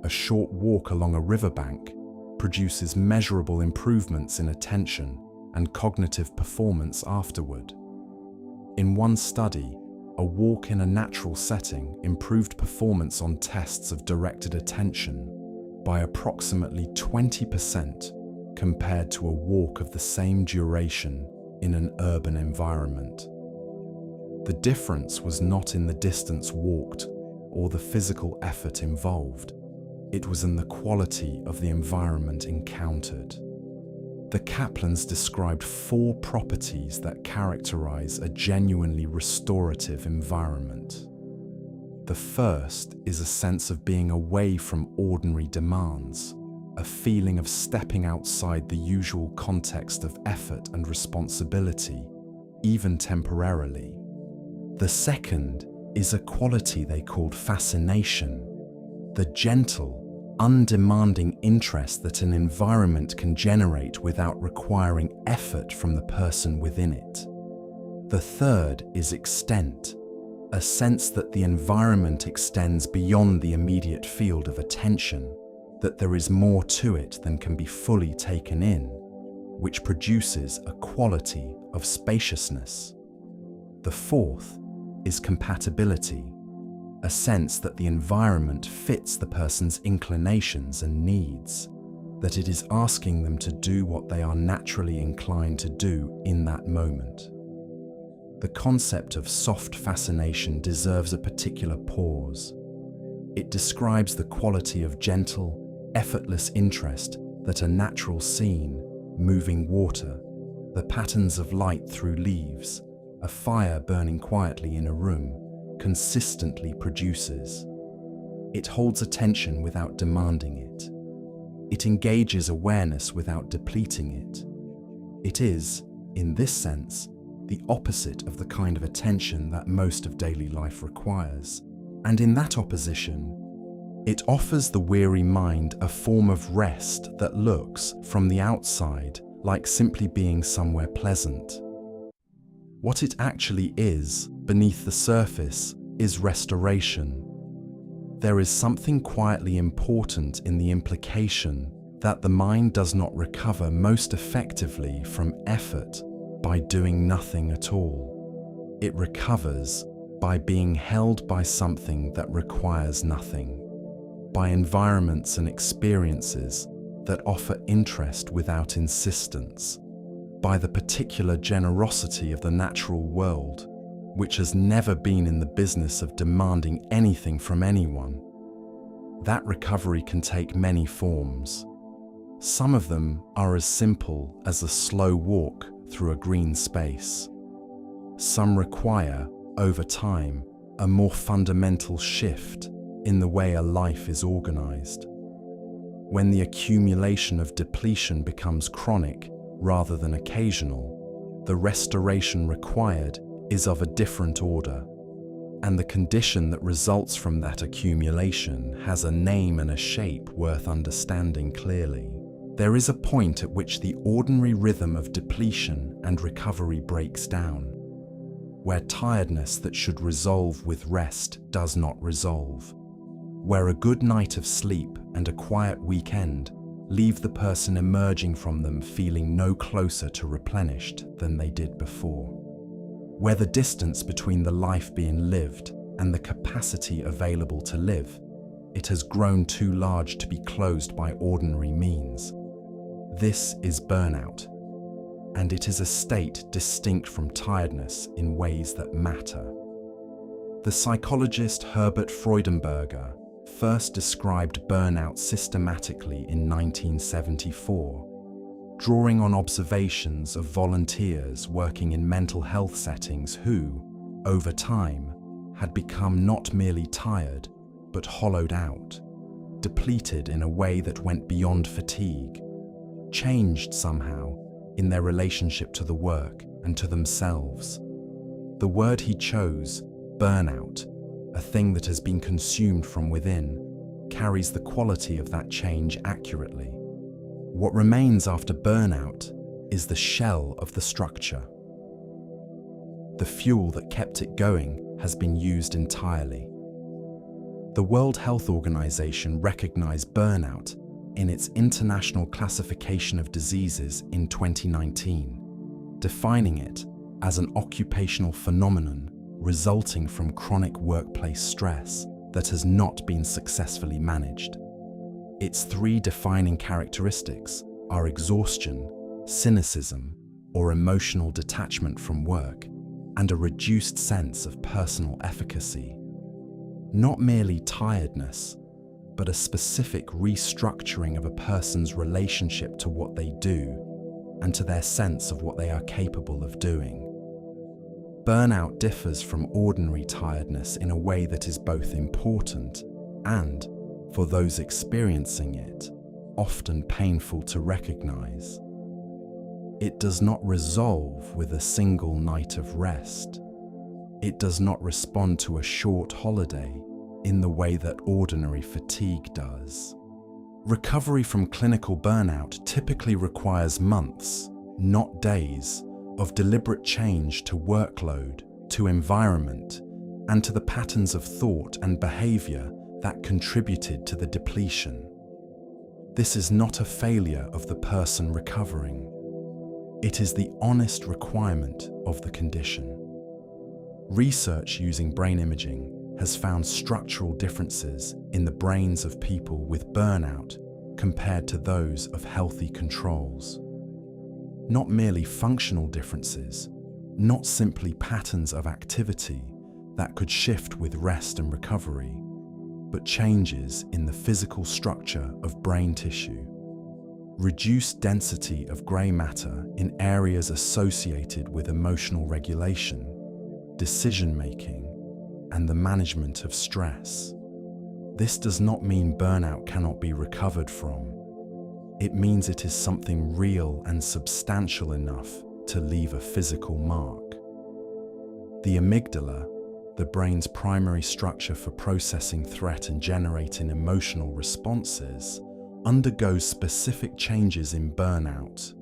a short walk along a riverbank, produces measurable improvements in attention and cognitive performance afterward. In one study, a walk in a natural setting improved performance on tests of directed attention by approximately 20% compared to a walk of the same duration in an urban environment. The difference was not in the distance walked or the physical effort involved. It was in the quality of the environment encountered. The Kaplans described 4 properties that characterize a genuinely restorative environment. The first is a sense of being away from ordinary demands, a feeling of stepping outside the usual context of effort and responsibility, even temporarily. The second is a quality they called fascination, the gentle, undemanding interest that an environment can generate without requiring effort from the person within it. The third is extent, a sense that the environment extends beyond the immediate field of attention, that there is more to it than can be fully taken in, which produces a quality of spaciousness. The fourth is compatibility, a sense that the environment fits the person's inclinations and needs, that it is asking them to do what they are naturally inclined to do in that moment. The concept of soft fascination deserves a particular pause. It describes the quality of gentle, effortless interest that a natural scene, moving water, the patterns of light through leaves, a fire burning quietly in a room, consistently produces. It holds attention without demanding it. It engages awareness without depleting it. It is, in this sense, the opposite of the kind of attention that most of daily life requires. And in that opposition, it offers the weary mind a form of rest that looks, from the outside, like simply being somewhere pleasant. What it actually is, beneath the surface, is restoration. There is something quietly important in the implication that the mind does not recover most effectively from effort by doing nothing at all. It recovers by being held by something that requires nothing, by environments and experiences that offer interest without insistence, by the particular generosity of the natural world, which has never been in the business of demanding anything from anyone. That recovery can take many forms. Some of them are as simple as a slow walk through a green space. Some require, over time, a more fundamental shift in the way a life is organized. When the accumulation of depletion becomes chronic rather than occasional, the restoration required is of a different order, and the condition that results from that accumulation has a name and a shape worth understanding clearly. There is a point at which the ordinary rhythm of depletion and recovery breaks down, where tiredness that should resolve with rest does not resolve, where a good night of sleep and a quiet weekend leave the person emerging from them feeling no closer to replenished than they did before, where the distance between the life being lived and the capacity available to live, it has grown too large to be closed by ordinary means. This is burnout, and it is a state distinct from tiredness in ways that matter. The psychologist Herbert Freudenberger first described burnout systematically in 1974, drawing on observations of volunteers working in mental health settings who, over time, had become not merely tired, but hollowed out, depleted in a way that went beyond fatigue, changed somehow in their relationship to the work and to themselves. The word he chose, burnout, a thing that has been consumed from within, carries the quality of that change accurately. What remains after burnout is the shell of the structure. The fuel that kept it going has been used entirely. The World Health Organization recognized burnout in its International Classification of Diseases in 2019, defining it as an occupational phenomenon resulting from chronic workplace stress that has not been successfully managed. Its three defining characteristics are exhaustion, cynicism, or emotional detachment from work, and a reduced sense of personal efficacy. Not merely tiredness, but a specific restructuring of a person's relationship to what they do and to their sense of what they are capable of doing. Burnout differs from ordinary tiredness in a way that is both important and, for those experiencing it, often painful to recognize. It does not resolve with a single night of rest. It does not respond to a short holiday in the way that ordinary fatigue does. Recovery from clinical burnout typically requires months, not days, of deliberate change to workload, to environment, and to the patterns of thought and behavior that contributed to the depletion. This is not a failure of the person recovering. It is the honest requirement of the condition. Research using brain imaging has found structural differences in the brains of people with burnout compared to those of healthy controls. Not merely functional differences, not simply patterns of activity that could shift with rest and recovery, but changes in the physical structure of brain tissue. Reduced density of grey matter in areas associated with emotional regulation, decision-making, and the management of stress. This does not mean burnout cannot be recovered from. It means it is something real and substantial enough to leave a physical mark. The amygdala, the brain's primary structure for processing threat and generating emotional responses, undergoes specific changes in burnout.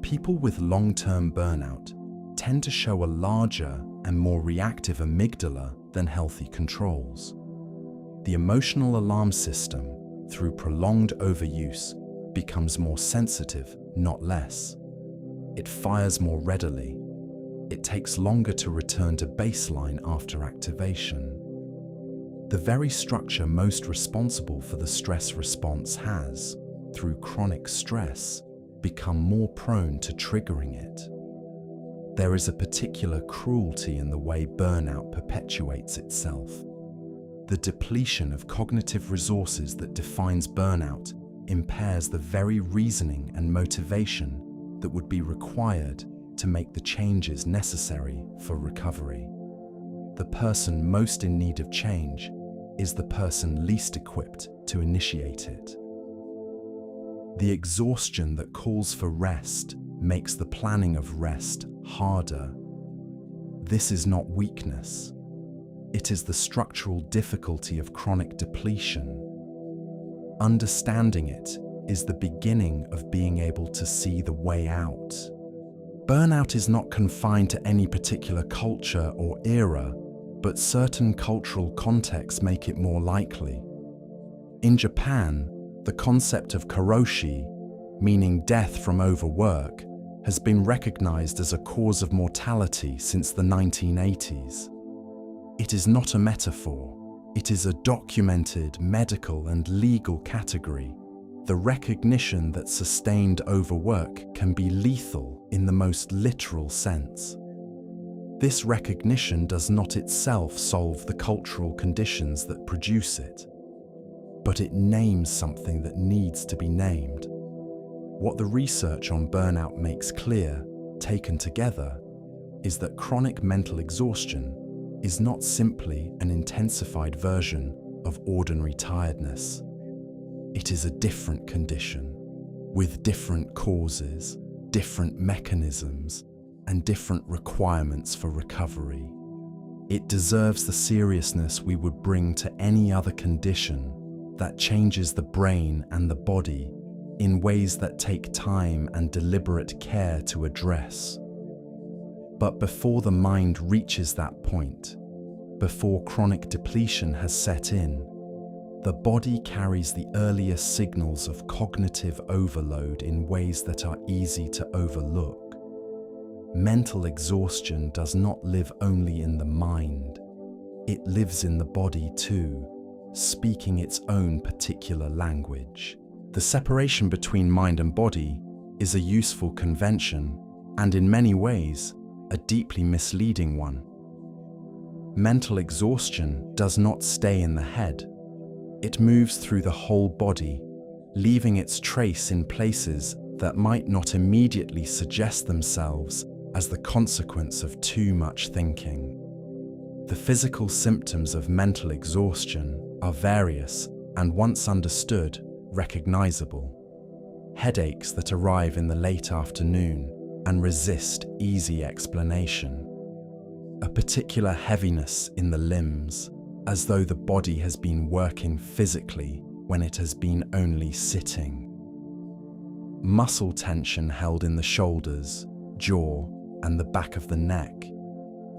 People with long-term burnout tend to show a larger and more reactive amygdala than healthy controls. The emotional alarm system, through prolonged overuse, becomes more sensitive, not less. It fires more readily. It takes longer to return to baseline after activation. The very structure most responsible for the stress response has, through chronic stress, become more prone to triggering it. There is a particular cruelty in the way burnout perpetuates itself. The depletion of cognitive resources that defines burnout impairs the very reasoning and motivation that would be required to make the changes necessary for recovery. The person most in need of change is the person least equipped to initiate it. The exhaustion that calls for rest makes the planning of rest harder. This is not weakness. It is the structural difficulty of chronic depletion. Understanding it is the beginning of being able to see the way out. Burnout is not confined to any particular culture or era, but certain cultural contexts make it more likely. In Japan, the concept of karoshi, meaning death from overwork, has been recognized as a cause of mortality since the 1980s. It is not a metaphor. It is a documented medical and legal category. The recognition that sustained overwork can be lethal in the most literal sense. This recognition does not itself solve the cultural conditions that produce it, but it names something that needs to be named. What the research on burnout makes clear, taken together, is that chronic mental exhaustion is not simply an intensified version of ordinary tiredness. It is a different condition, with different causes, different mechanisms, and different requirements for recovery. It deserves the seriousness we would bring to any other condition that changes the brain and the body in ways that take time and deliberate care to address. But before the mind reaches that point, before chronic depletion has set in, the body carries the earliest signals of cognitive overload in ways that are easy to overlook. Mental exhaustion does not live only in the mind. It lives in the body too, speaking its own particular language. The separation between mind and body is a useful convention, and in many ways, a deeply misleading one. Mental exhaustion does not stay in the head. It moves through the whole body, leaving its trace in places that might not immediately suggest themselves as the consequence of too much thinking. The physical symptoms of mental exhaustion are various and, once understood, recognizable. Headaches that arrive in the late afternoon and resist easy explanation. A particular heaviness in the limbs, as though the body has been working physically when it has been only sitting. Muscle tension held in the shoulders, jaw, and the back of the neck,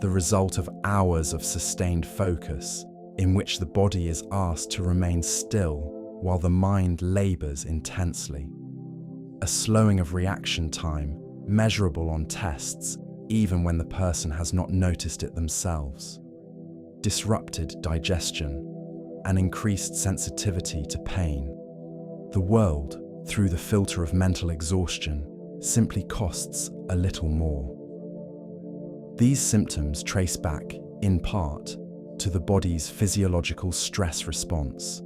the result of hours of sustained focus in which the body is asked to remain still while the mind labors intensely. A slowing of reaction time, measurable on tests, even when the person has not noticed it themselves. Disrupted digestion, and increased sensitivity to pain. The world, through the filter of mental exhaustion, simply costs a little more. These symptoms trace back, in part, to the body's physiological stress response.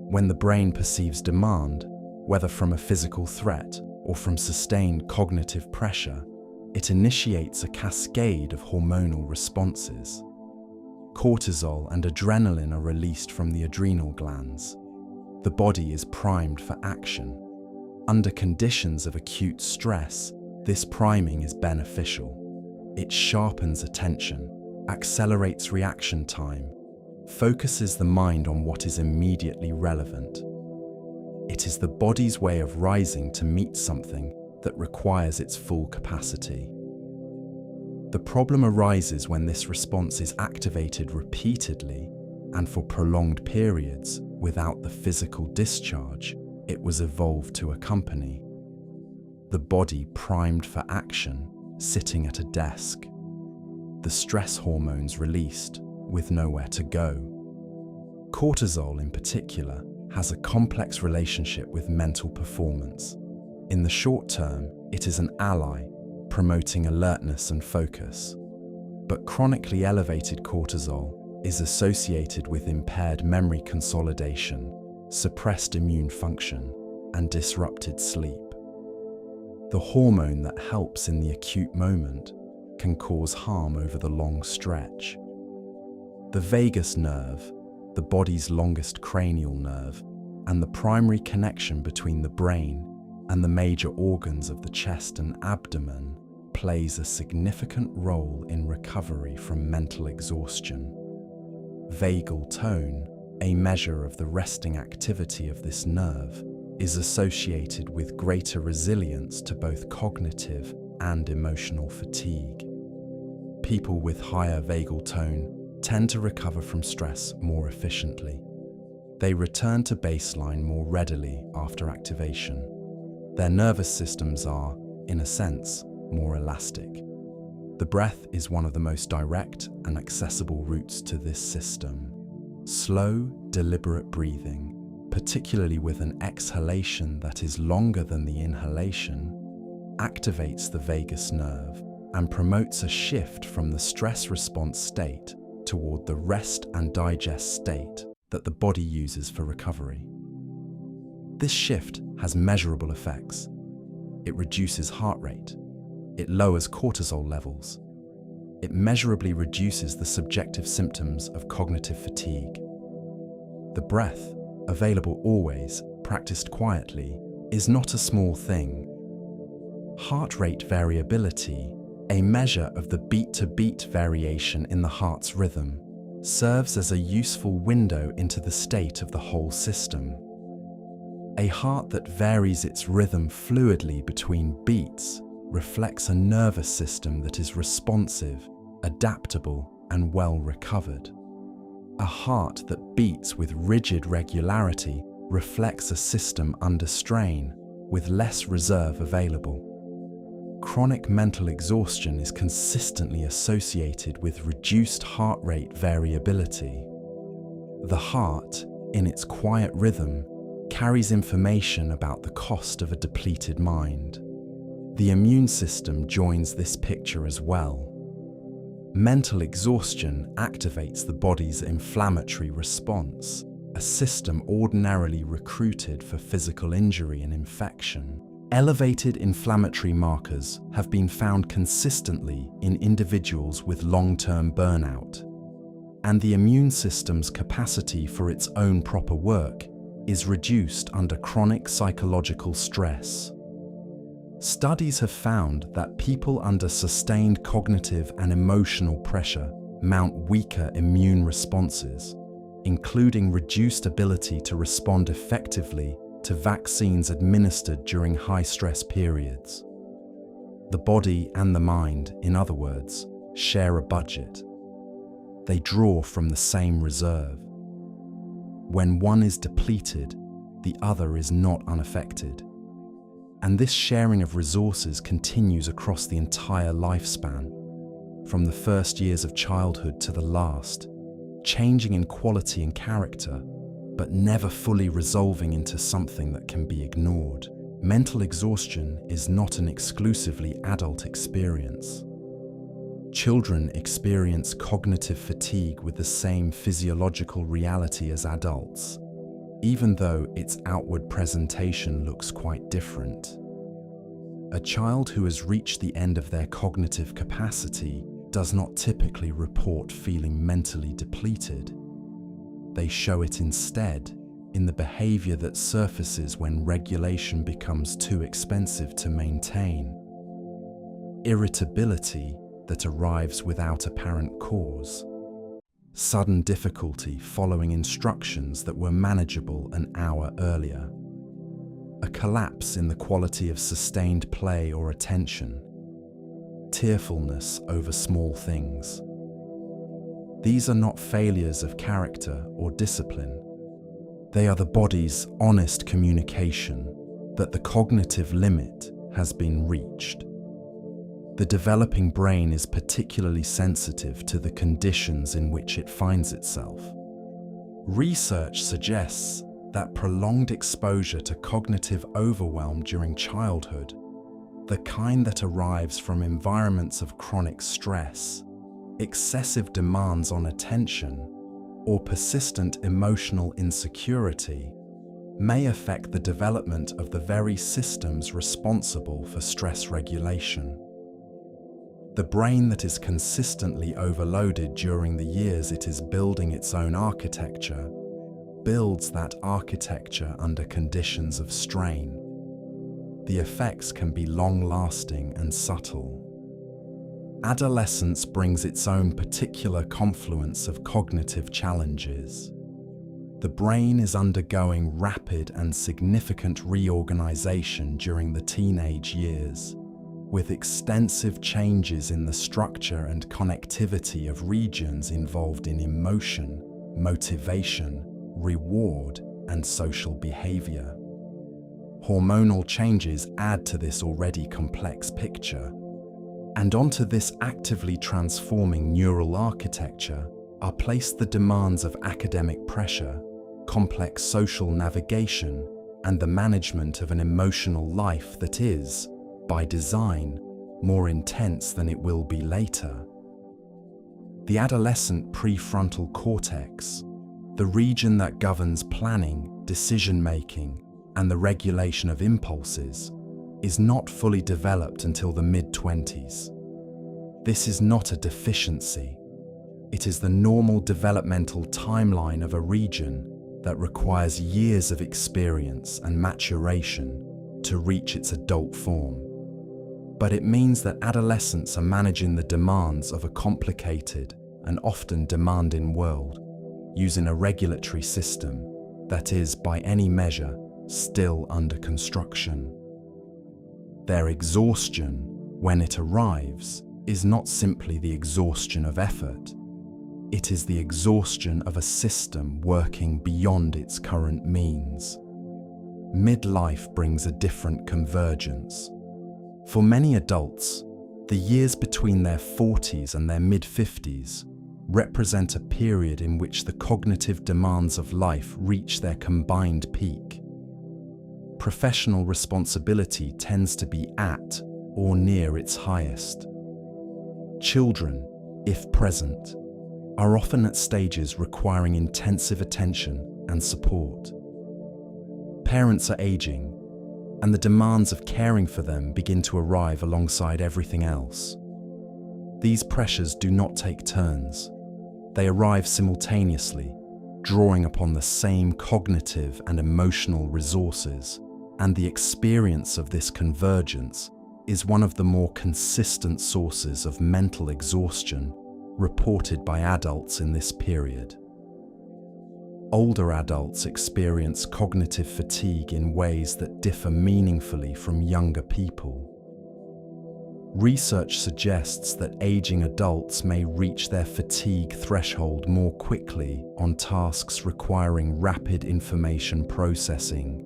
When the brain perceives demand, whether from a physical threat or from sustained cognitive pressure, it initiates a cascade of hormonal responses. Cortisol and adrenaline are released from the adrenal glands. The body is primed for action. Under conditions of acute stress, this priming is beneficial. It sharpens attention, accelerates reaction time, focuses the mind on what is immediately relevant. It is the body's way of rising to meet something that requires its full capacity. The problem arises when this response is activated repeatedly and for prolonged periods without the physical discharge it was evolved to accompany. The body primed for action, sitting at a desk. The stress hormones released, with nowhere to go. Cortisol, in particular, has a complex relationship with mental performance. In the short term, it is an ally, promoting alertness and focus. But chronically elevated cortisol is associated with impaired memory consolidation, suppressed immune function, and disrupted sleep. The hormone that helps in the acute moment can cause harm over the long stretch. The vagus nerve, the body's longest cranial nerve, and the primary connection between the brain and the major organs of the chest and abdomen, plays a significant role in recovery from mental exhaustion. Vagal tone, a measure of the resting activity of this nerve, is associated with greater resilience to both cognitive and emotional fatigue. People with higher vagal tone tend to recover from stress more efficiently. They return to baseline more readily after activation. Their nervous systems are, in a sense, more elastic. The breath is one of the most direct and accessible routes to this system. Slow, deliberate breathing, particularly with an exhalation that is longer than the inhalation, activates the vagus nerve and promotes a shift from the stress response state toward the rest and digest state that the body uses for recovery. This shift has measurable effects. It reduces heart rate. It lowers cortisol levels. It measurably reduces the subjective symptoms of cognitive fatigue. The breath, available always, practiced quietly, is not a small thing. Heart rate variability, a measure of the beat-to-beat variation in the heart's rhythm, serves as a useful window into the state of the whole system. A heart that varies its rhythm fluidly between beats reflects a nervous system that is responsive, adaptable, and well recovered. A heart that beats with rigid regularity reflects a system under strain, with less reserve available. Chronic mental exhaustion is consistently associated with reduced heart rate variability. The heart, in its quiet rhythm, carries information about the cost of a depleted mind. The immune system joins this picture as well. Mental exhaustion activates the body's inflammatory response, a system ordinarily recruited for physical injury and infection. Elevated inflammatory markers have been found consistently in individuals with long-term burnout, and the immune system's capacity for its own proper work is reduced under chronic psychological stress. Studies have found that people under sustained cognitive and emotional pressure mount weaker immune responses, including reduced ability to respond effectively to vaccines administered during high-stress periods. The body and the mind, in other words, share a budget. They draw from the same reserve. When one is depleted, the other is not unaffected. And this sharing of resources continues across the entire lifespan, from the first years of childhood to the last, changing in quality and character, but never fully resolving into something that can be ignored. Mental exhaustion is not an exclusively adult experience. Children experience cognitive fatigue with the same physiological reality as adults, even though its outward presentation looks quite different. A child who has reached the end of their cognitive capacity does not typically report feeling mentally depleted. They show it instead in the behavior that surfaces when regulation becomes too expensive to maintain. Irritability that arrives without apparent cause. Sudden difficulty following instructions that were manageable an hour earlier. A collapse in the quality of sustained play or attention. Tearfulness over small things. These are not failures of character or discipline. They are the body's honest communication that the cognitive limit has been reached. The developing brain is particularly sensitive to the conditions in which it finds itself. Research suggests that prolonged exposure to cognitive overwhelm during childhood, the kind that arrives from environments of chronic stress, excessive demands on attention, or persistent emotional insecurity, may affect the development of the very systems responsible for stress regulation. The brain that is consistently overloaded during the years it is building its own architecture builds that architecture under conditions of strain. The effects can be long-lasting and subtle. Adolescence brings its own particular confluence of cognitive challenges. The brain is undergoing rapid and significant reorganization during the teenage years, with extensive changes in the structure and connectivity of regions involved in emotion, motivation, reward, and social behavior. Hormonal changes add to this already complex picture, and onto this actively transforming neural architecture are placed the demands of academic pressure, complex social navigation, and the management of an emotional life that is, by design, more intense than it will be later. The adolescent prefrontal cortex, the region that governs planning, decision-making, and the regulation of impulses, is not fully developed until the mid-20s. This is not a deficiency. It is the normal developmental timeline of a region that requires years of experience and maturation to reach its adult form. But it means that adolescents are managing the demands of a complicated and often demanding world using a regulatory system that is, by any measure, still under construction. Their exhaustion, when it arrives, is not simply the exhaustion of effort. It is the exhaustion of a system working beyond its current means. Midlife brings a different convergence. For many adults, the years between their 40s and their mid-50s represent a period in which the cognitive demands of life reach their combined peak. Professional responsibility tends to be at or near its highest. Children, if present, are often at stages requiring intensive attention and support. Parents are aging, and the demands of caring for them begin to arrive alongside everything else. These pressures do not take turns. They arrive simultaneously, drawing upon the same cognitive and emotional resources, and the experience of this convergence is one of the more consistent sources of mental exhaustion reported by adults in this period. Older adults experience cognitive fatigue in ways that differ meaningfully from younger people. Research suggests that aging adults may reach their fatigue threshold more quickly on tasks requiring rapid information processing,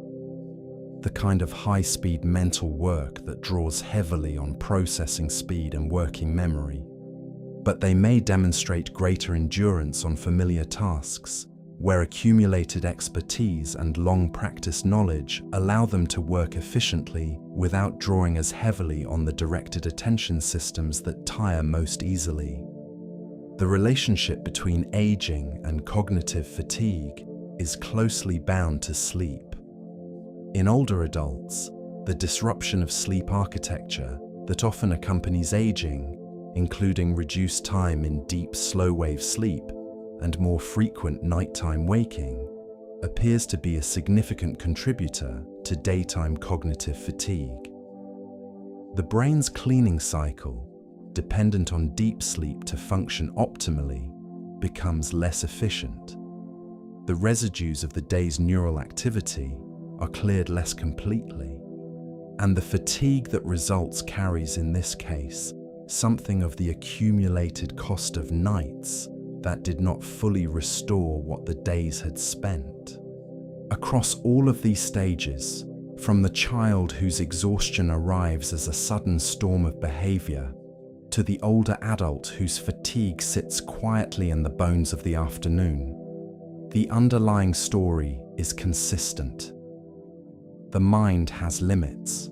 the kind of high-speed mental work that draws heavily on processing speed and working memory. But they may demonstrate greater endurance on familiar tasks, where accumulated expertise and long-practiced knowledge allow them to work efficiently without drawing as heavily on the directed attention systems that tire most easily. The relationship between aging and cognitive fatigue is closely bound to sleep. In older adults, the disruption of sleep architecture that often accompanies aging, including reduced time in deep, slow-wave sleep and more frequent nighttime waking, appears to be a significant contributor to daytime cognitive fatigue. The brain's cleaning cycle, dependent on deep sleep to function optimally, becomes less efficient. The residues of the day's neural activity are cleared less completely, and the fatigue that results carries, in this case, something of the accumulated cost of nights that did not fully restore what the days had spent. Across all of these stages, from the child whose exhaustion arrives as a sudden storm of behavior, to the older adult whose fatigue sits quietly in the bones of the afternoon, the underlying story is consistent. The mind has limits.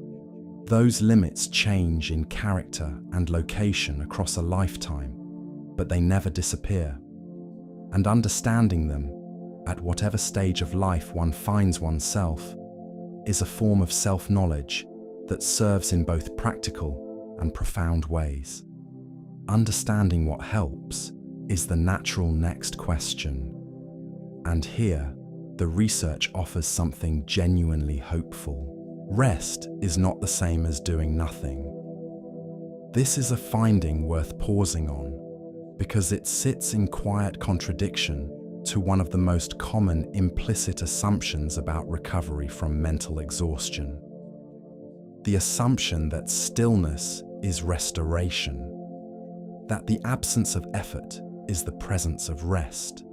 Those limits change in character and location across a lifetime, but they never disappear. And understanding them, at whatever stage of life one finds oneself, is a form of self-knowledge that serves in both practical and profound ways. Understanding what helps is the natural next question. And here, the research offers something genuinely hopeful. Rest is not the same as doing nothing. This is a finding worth pausing on, because it sits in quiet contradiction to one of the most common implicit assumptions about recovery from mental exhaustion. The assumption that stillness is restoration, that the absence of effort is the presence of rest.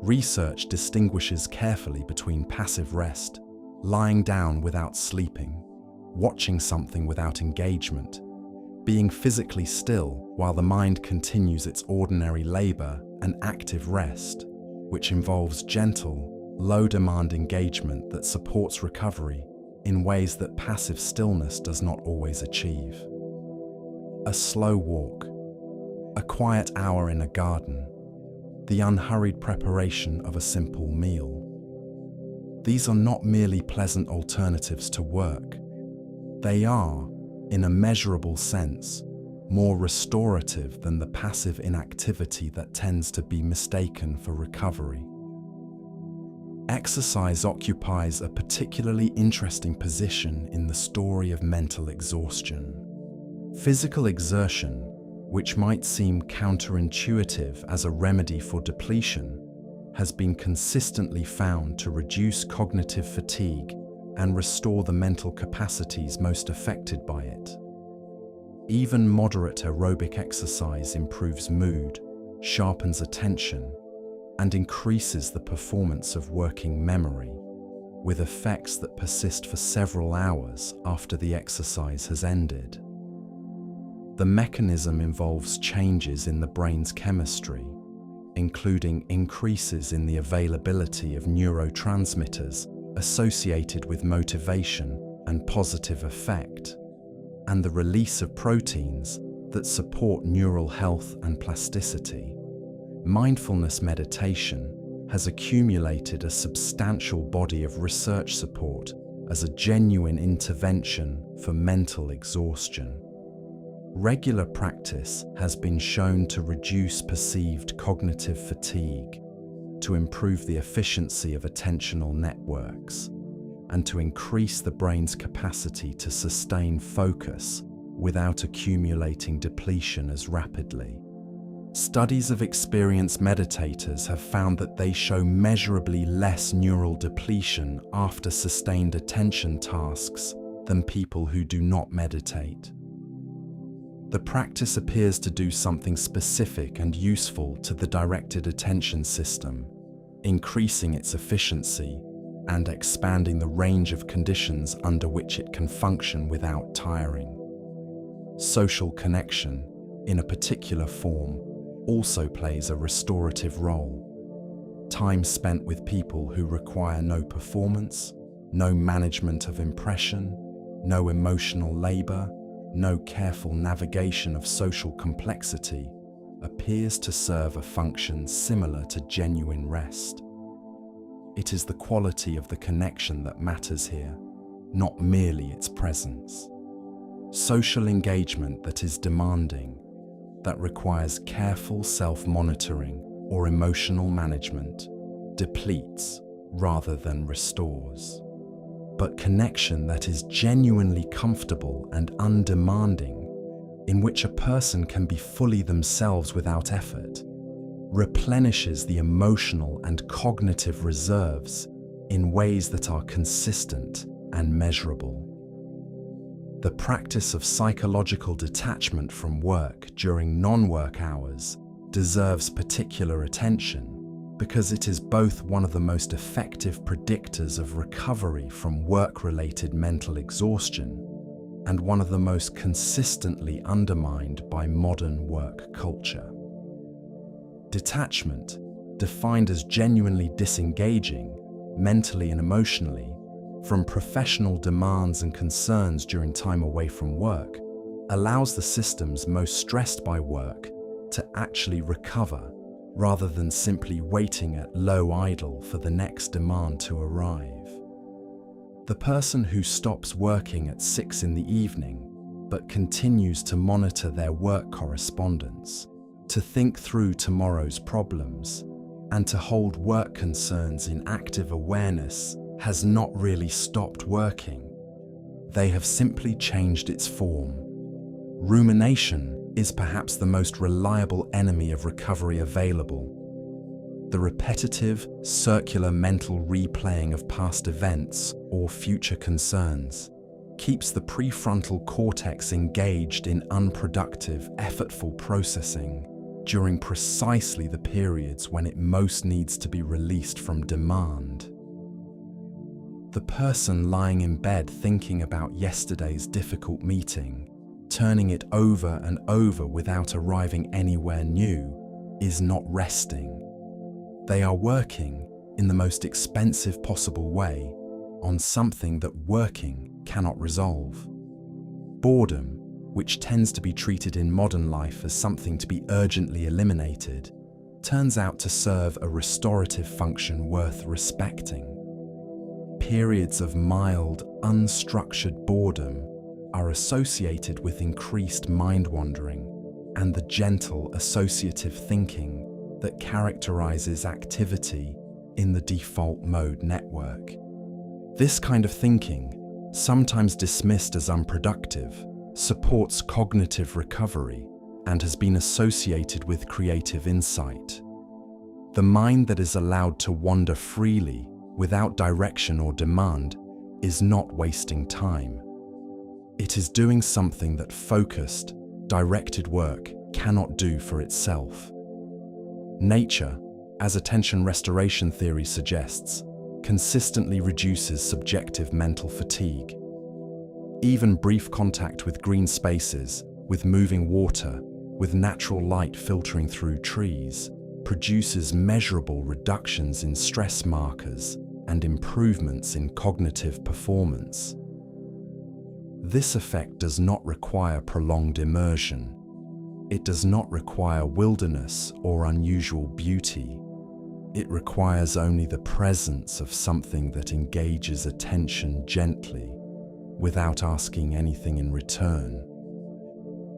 Research distinguishes carefully between passive rest, lying down without sleeping, watching something without engagement, being physically still while the mind continues its ordinary labor, and active rest, which involves gentle, low-demand engagement that supports recovery in ways that passive stillness does not always achieve. A slow walk, a quiet hour in a garden, the unhurried preparation of a simple meal. These are not merely pleasant alternatives to work. They are, in a measurable sense, more restorative than the passive inactivity that tends to be mistaken for recovery. Exercise occupies a particularly interesting position in the story of mental exhaustion. Physical exertion, which might seem counterintuitive as a remedy for depletion, has been consistently found to reduce cognitive fatigue and restore the mental capacities most affected by it. Even moderate aerobic exercise improves mood, sharpens attention, and increases the performance of working memory, with effects that persist for several hours after the exercise has ended. The mechanism involves changes in the brain's chemistry, including increases in the availability of neurotransmitters associated with motivation and positive affect, and the release of proteins that support neural health and plasticity. Mindfulness meditation has accumulated a substantial body of research support as a genuine intervention for mental exhaustion. Regular practice has been shown to reduce perceived cognitive fatigue, to improve the efficiency of attentional networks, and to increase the brain's capacity to sustain focus without accumulating depletion as rapidly. Studies of experienced meditators have found that they show measurably less neural depletion after sustained attention tasks than people who do not meditate. The practice appears to do something specific and useful to the directed attention system, increasing its efficiency and expanding the range of conditions under which it can function without tiring. Social connection, in a particular form, also plays a restorative role. Time spent with people who require no performance, no management of impression, no emotional labor, no careful navigation of social complexity, appears to serve a function similar to genuine rest. It is the quality of the connection that matters here, not merely its presence. Social engagement that is demanding, that requires careful self-monitoring or emotional management, depletes rather than restores. But connection that is genuinely comfortable and undemanding, in which a person can be fully themselves without effort, replenishes the emotional and cognitive reserves in ways that are consistent and measurable. The practice of psychological detachment from work during non-work hours deserves particular attention because it is both one of the most effective predictors of recovery from work-related mental exhaustion and one of the most consistently undermined by modern work culture. Detachment, defined as genuinely disengaging, mentally and emotionally, from professional demands and concerns during time away from work, allows the systems most stressed by work to actually recover rather than simply waiting at low idle for the next demand to arrive. The person who stops working at 6 in the evening but continues to monitor their work correspondence, to think through tomorrow's problems, and to hold work concerns in active awareness has not really stopped working. They have simply changed its form. Rumination is perhaps the most reliable enemy of recovery available. The repetitive, circular mental replaying of past events or future concerns keeps the prefrontal cortex engaged in unproductive, effortful processing during precisely the periods when it most needs to be released from demand. The person lying in bed thinking about yesterday's difficult meeting, turning it over and over without arriving anywhere new, is not resting. They are working, in the most expensive possible way, on something that working cannot resolve. Boredom, which tends to be treated in modern life as something to be urgently eliminated, turns out to serve a restorative function worth respecting. Periods of mild, unstructured boredom are associated with increased mind-wandering and the gentle associative thinking that characterizes activity in the default mode network. This kind of thinking, sometimes dismissed as unproductive, supports cognitive recovery and has been associated with creative insight. The mind that is allowed to wander freely, without direction or demand, is not wasting time. It is doing something that focused, directed work cannot do for itself. Nature, as attention restoration theory suggests, consistently reduces subjective mental fatigue. Even brief contact with green spaces, with moving water, with natural light filtering through trees, produces measurable reductions in stress markers and improvements in cognitive performance. This effect does not require prolonged immersion. It does not require wilderness or unusual beauty. It requires only the presence of something that engages attention gently, without asking anything in return.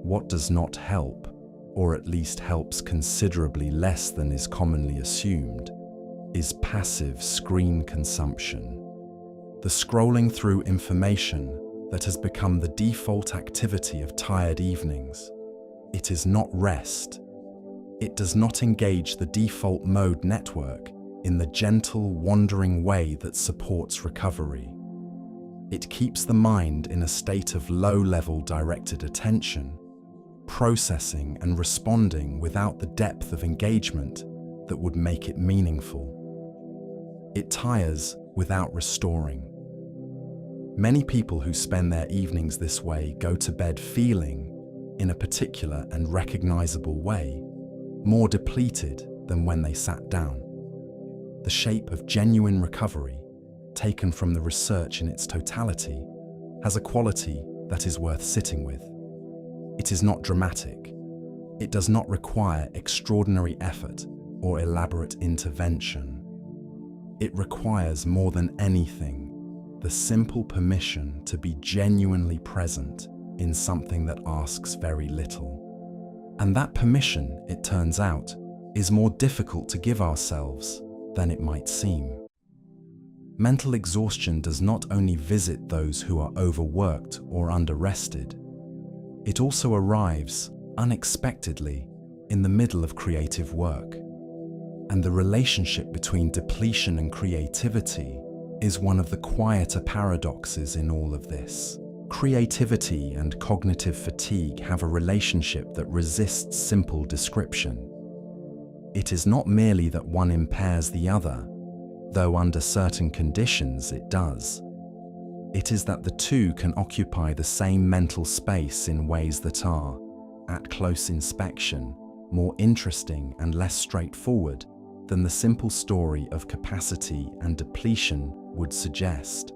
What does not help, or at least helps considerably less than is commonly assumed, is passive screen consumption. The scrolling through information that has become the default activity of tired evenings. It is not rest. It does not engage the default mode network in the gentle, wandering way that supports recovery. It keeps the mind in a state of low-level directed attention, processing and responding without the depth of engagement that would make it meaningful. It tires without restoring. Many people who spend their evenings this way go to bed feeling, in a particular and recognizable way, more depleted than when they sat down. The shape of genuine recovery, taken from the research in its totality, has a quality that is worth sitting with. It is not dramatic. It does not require extraordinary effort or elaborate intervention. It requires more than anything the simple permission to be genuinely present in something that asks very little. And that permission, it turns out, is more difficult to give ourselves than it might seem. Mental exhaustion does not only visit those who are overworked or under-rested, it also arrives unexpectedly in the middle of creative work. And the relationship between depletion and creativity is one of the quieter paradoxes in all of this. Creativity and cognitive fatigue have a relationship that resists simple description. It is not merely that one impairs the other, though under certain conditions it does. It is that the two can occupy the same mental space in ways that are, at close inspection, more interesting and less straightforward than the simple story of capacity and depletion would suggest.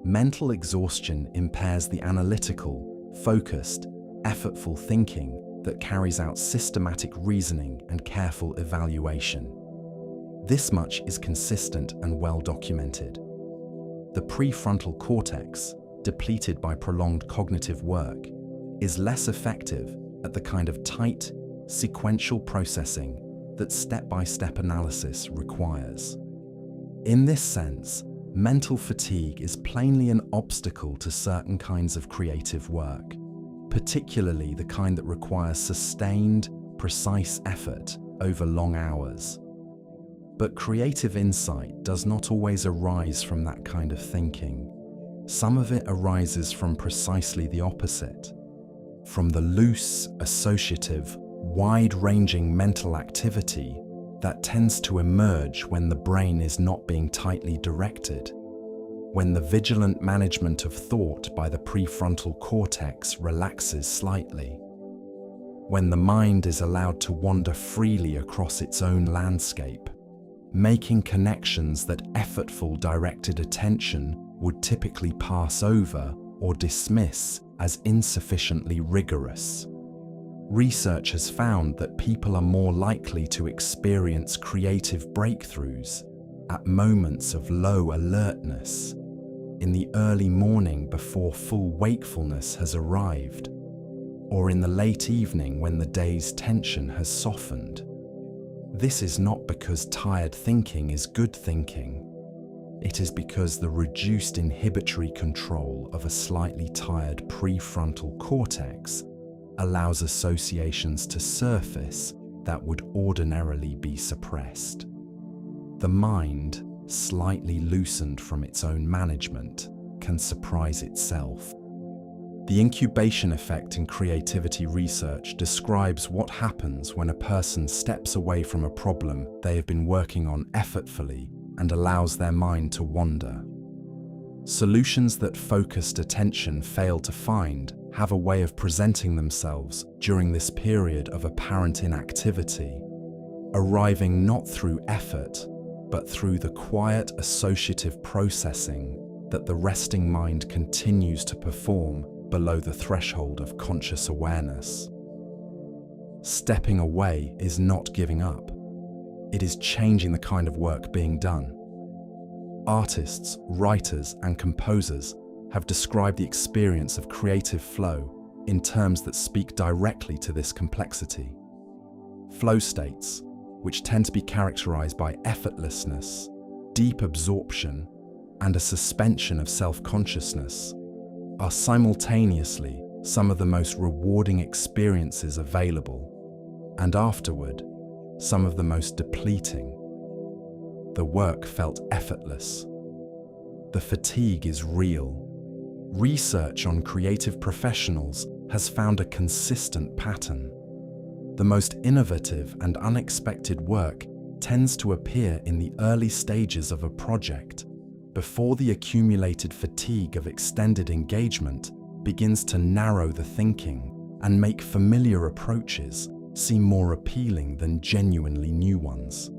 Mental exhaustion impairs the analytical, focused, effortful thinking that carries out systematic reasoning and careful evaluation. This much is consistent and well documented. The prefrontal cortex, depleted by prolonged cognitive work, is less effective at the kind of tight, sequential processing that step-by-step analysis requires. In this sense, mental fatigue is plainly an obstacle to certain kinds of creative work, particularly the kind that requires sustained, precise effort over long hours. But creative insight does not always arise from that kind of thinking. Some of it arises from precisely the opposite, from the loose, associative, wide-ranging mental activity that tends to emerge when the brain is not being tightly directed, when the vigilant management of thought by the prefrontal cortex relaxes slightly, when the mind is allowed to wander freely across its own landscape, making connections that effortful directed attention would typically pass over or dismiss as insufficiently rigorous. Research has found that people are more likely to experience creative breakthroughs at moments of low alertness, in the early morning before full wakefulness has arrived, or in the late evening when the day's tension has softened. This is not because tired thinking is good thinking. It is because the reduced inhibitory control of a slightly tired prefrontal cortex allows associations to surface that would ordinarily be suppressed. The mind, slightly loosened from its own management, can surprise itself. The incubation effect in creativity research describes what happens when a person steps away from a problem they have been working on effortfully and allows their mind to wander. Solutions that focused attention fail to find have a way of presenting themselves during this period of apparent inactivity, arriving not through effort, but through the quiet associative processing that the resting mind continues to perform below the threshold of conscious awareness. Stepping away is not giving up. It is changing the kind of work being done. Artists, writers, and composers have described the experience of creative flow in terms that speak directly to this complexity. Flow states, which tend to be characterized by effortlessness, deep absorption, and a suspension of self-consciousness, are simultaneously some of the most rewarding experiences available, and afterward, some of the most depleting. The work felt effortless. The fatigue is real. Research on creative professionals has found a consistent pattern. The most innovative and unexpected work tends to appear in the early stages of a project, before the accumulated fatigue of extended engagement begins to narrow the thinking and make familiar approaches seem more appealing than genuinely new ones.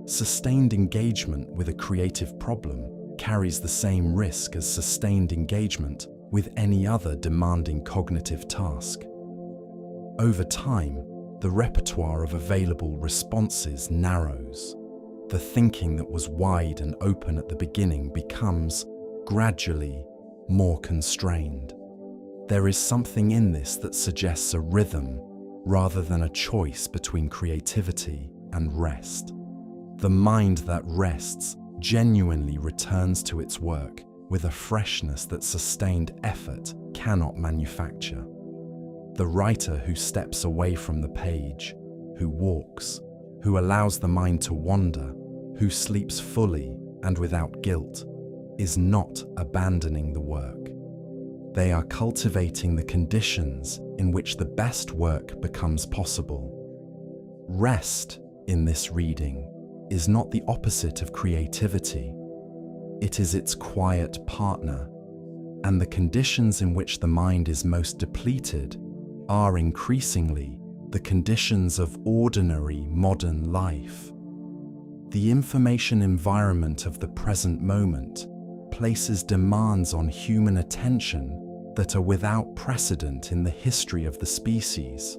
Sustained engagement with a creative problem carries the same risk as sustained engagement with any other demanding cognitive task. Over time, the repertoire of available responses narrows. The thinking that was wide and open at the beginning becomes, gradually, more constrained. There is something in this that suggests a rhythm rather than a choice between creativity and rest. The mind that rests genuinely returns to its work with a freshness that sustained effort cannot manufacture. The writer who steps away from the page, who walks, who allows the mind to wander, who sleeps fully and without guilt, is not abandoning the work. They are cultivating the conditions in which the best work becomes possible. Rest, in this reading, is not the opposite of creativity. It is its quiet partner, and the conditions in which the mind is most depleted are increasingly the conditions of ordinary modern life. The information environment of the present moment places demands on human attention that are without precedent in the history of the species,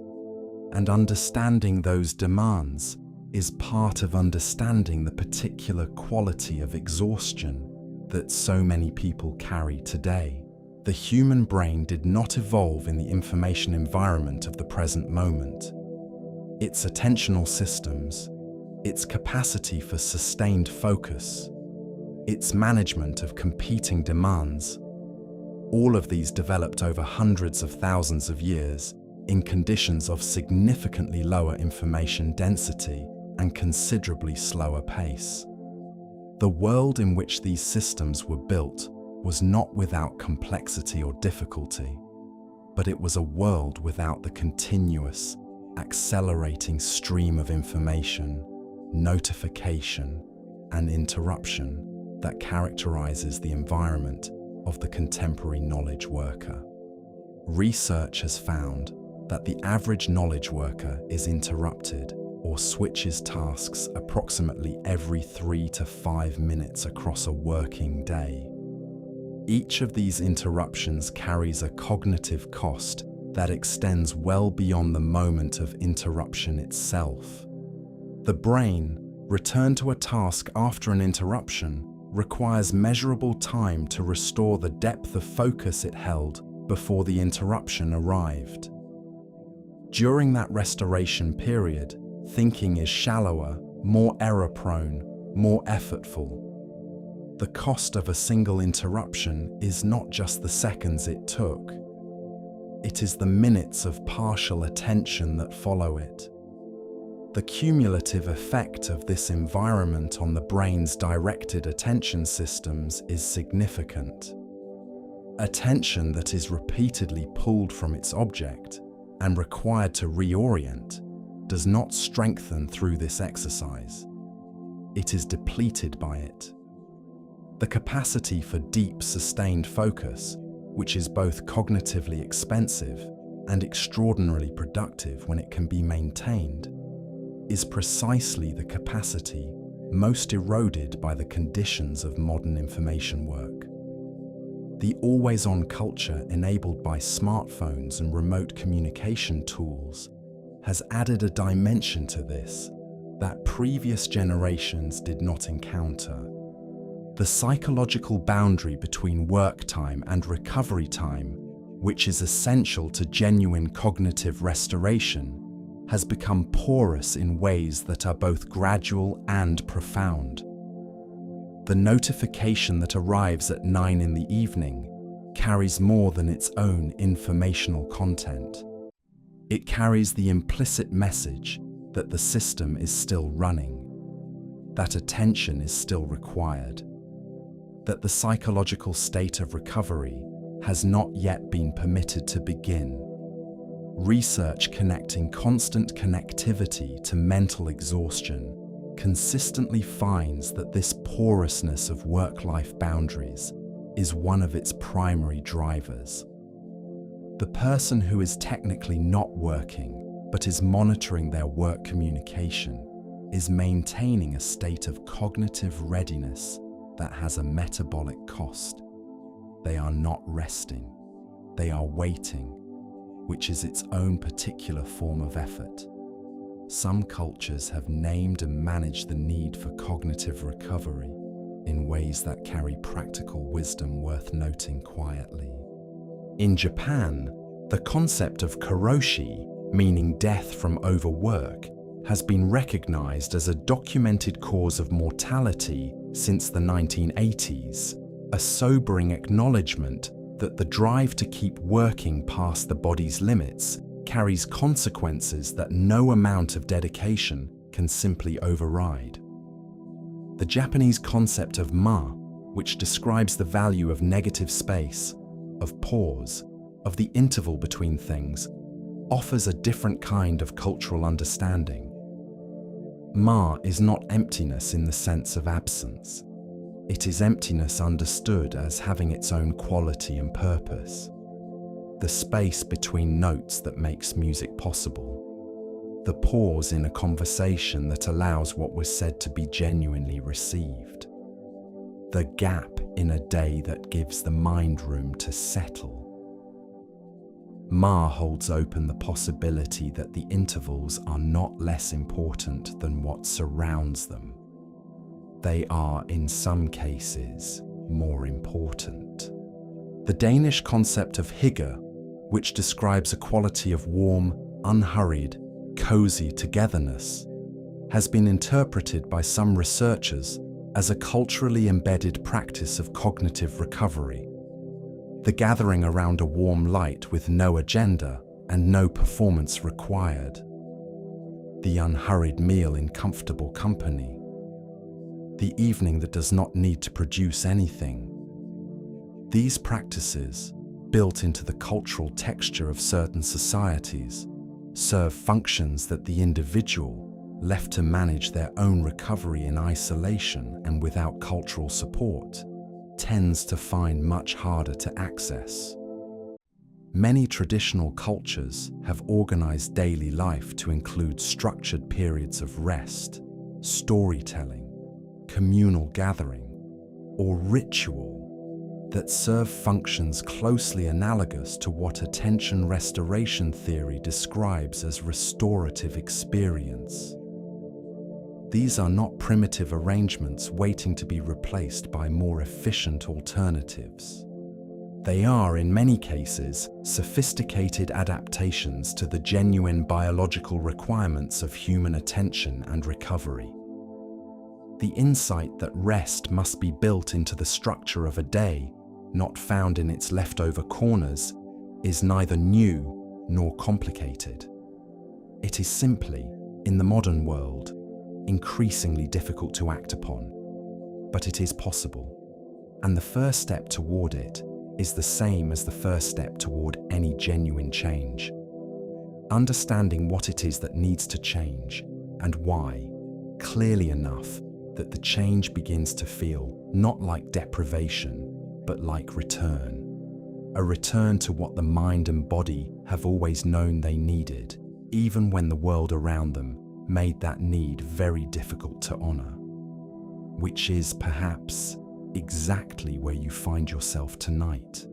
and understanding those demands is part of understanding the particular quality of exhaustion that so many people carry today. The human brain did not evolve in the information environment of the present moment. Its attentional systems, its capacity for sustained focus, its management of competing demands, all of these developed over hundreds of thousands of years in conditions of significantly lower information density and considerably slower pace. The world in which these systems were built was not without complexity or difficulty, but it was a world without the continuous, accelerating stream of information, notification, and interruption that characterizes the environment of the contemporary knowledge worker. Research has found that the average knowledge worker is interrupted or switches tasks approximately every 3 to 5 minutes across a working day. Each of these interruptions carries a cognitive cost that extends well beyond the moment of interruption itself. The brain, returned to a task after an interruption, requires measurable time to restore the depth of focus it held before the interruption arrived. During that restoration period, thinking is shallower, more error-prone, more effortful. The cost of a single interruption is not just the seconds it took. It is the minutes of partial attention that follow it. The cumulative effect of this environment on the brain's directed attention systems is significant. Attention that is repeatedly pulled from its object and required to reorient does not strengthen through this exercise. It is depleted by it. The capacity for deep, sustained focus, which is both cognitively expensive and extraordinarily productive when it can be maintained, is precisely the capacity most eroded by the conditions of modern information work. The always-on culture enabled by smartphones and remote communication tools has added a dimension to this that previous generations did not encounter. The psychological boundary between work time and recovery time, which is essential to genuine cognitive restoration, has become porous in ways that are both gradual and profound. The notification that arrives at 9 in the evening carries more than its own informational content. It carries the implicit message that the system is still running, that attention is still required, that the psychological state of recovery has not yet been permitted to begin. Research connecting constant connectivity to mental exhaustion consistently finds that this porousness of work-life boundaries is one of its primary drivers. The person who is technically not working but is monitoring their work communication is maintaining a state of cognitive readiness that has a metabolic cost. They are not resting, they are waiting, which is its own particular form of effort. Some cultures have named and managed the need for cognitive recovery in ways that carry practical wisdom worth noting quietly. In Japan, the concept of karoshi, meaning death from overwork, has been recognized as a documented cause of mortality since the 1980s, a sobering acknowledgement that the drive to keep working past the body's limits carries consequences that no amount of dedication can simply override. The Japanese concept of ma, which describes the value of negative space, of pause, of the interval between things, offers a different kind of cultural understanding. Ma is not emptiness in the sense of absence. It is emptiness understood as having its own quality and purpose. The space between notes that makes music possible. The pause in a conversation that allows what was said to be genuinely received. The gap in a day that gives the mind room to settle. Ma holds open the possibility that the intervals are not less important than what surrounds them. They are, in some cases, more important. The Danish concept of hygge, which describes a quality of warm, unhurried, cozy togetherness, has been interpreted by some researchers as a culturally embedded practice of cognitive recovery. The gathering around a warm light with no agenda and no performance required. The unhurried meal in comfortable company. The evening that does not need to produce anything. These practices, built into the cultural texture of certain societies, serve functions that the individual, left to manage their own recovery in isolation and without cultural support, tends to find much harder to access. Many traditional cultures have organized daily life to include structured periods of rest, storytelling, communal gathering, or ritual that serve functions closely analogous to what attention restoration theory describes as restorative experience. These are not primitive arrangements waiting to be replaced by more efficient alternatives. They are, in many cases, sophisticated adaptations to the genuine biological requirements of human attention and recovery. The insight that rest must be built into the structure of a day, not found in its leftover corners, is neither new nor complicated. It is simply, In the modern world, increasingly difficult to act upon, but it is possible. And the first step toward it is the same as the first step toward any genuine change. Understanding what it is that needs to change and why, clearly enough that the change begins to feel not like deprivation, but like return. A return to what the mind and body have always known they needed, even when the world around them made that need very difficult to honor. Which is perhaps exactly where you find yourself tonight.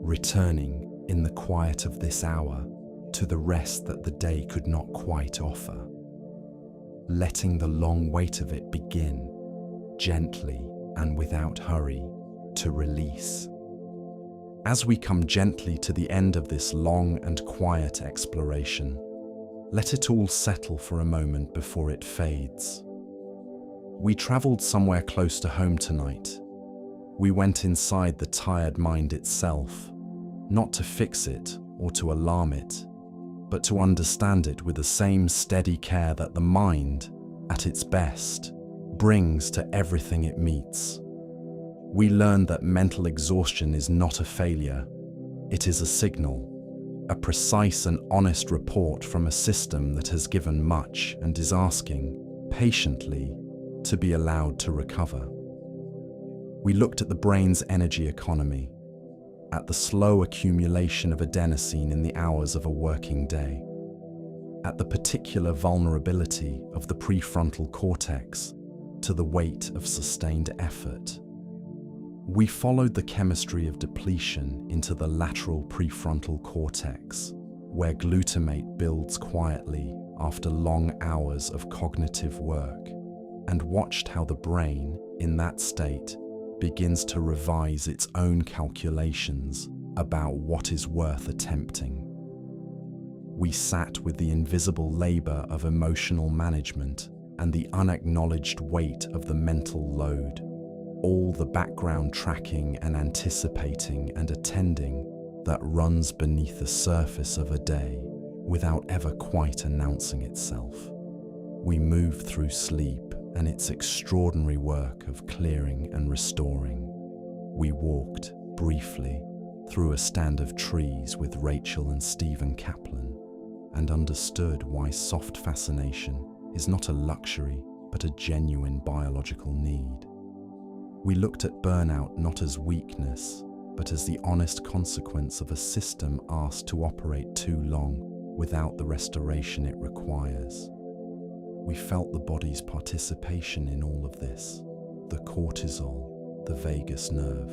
Returning in the quiet of this hour to the rest that the day could not quite offer. Letting the long weight of it begin, gently and without hurry, to release. As we come gently to the end of this long and quiet exploration, let it all settle for a moment before it fades. We traveled somewhere close to home tonight. We went inside the tired mind itself, not to fix it or to alarm it, but to understand it with the same steady care that the mind, at its best, brings to everything it meets. We learned that mental exhaustion is not a failure. It is a signal, a precise and honest report from a system that has given much and is asking, patiently, to be allowed to recover. We looked at the brain's energy economy, at the slow accumulation of adenosine in the hours of a working day, at the particular vulnerability of the prefrontal cortex to the weight of sustained effort. We followed the chemistry of depletion into the lateral prefrontal cortex, where glutamate builds quietly after long hours of cognitive work, and watched how the brain, in that state, begins to revise its own calculations about what is worth attempting. We sat with the invisible labor of emotional management and the unacknowledged weight of the mental load, all the background tracking and anticipating and attending that runs beneath the surface of a day without ever quite announcing itself. We moved through sleep and its extraordinary work of clearing and restoring. We walked, briefly, through a stand of trees with Rachel and Stephen Kaplan, and understood why soft fascination is not a luxury but a genuine biological need. We looked at burnout not as weakness, but as the honest consequence of a system asked to operate too long without the restoration it requires. We felt the body's participation in all of this, the cortisol, the vagus nerve,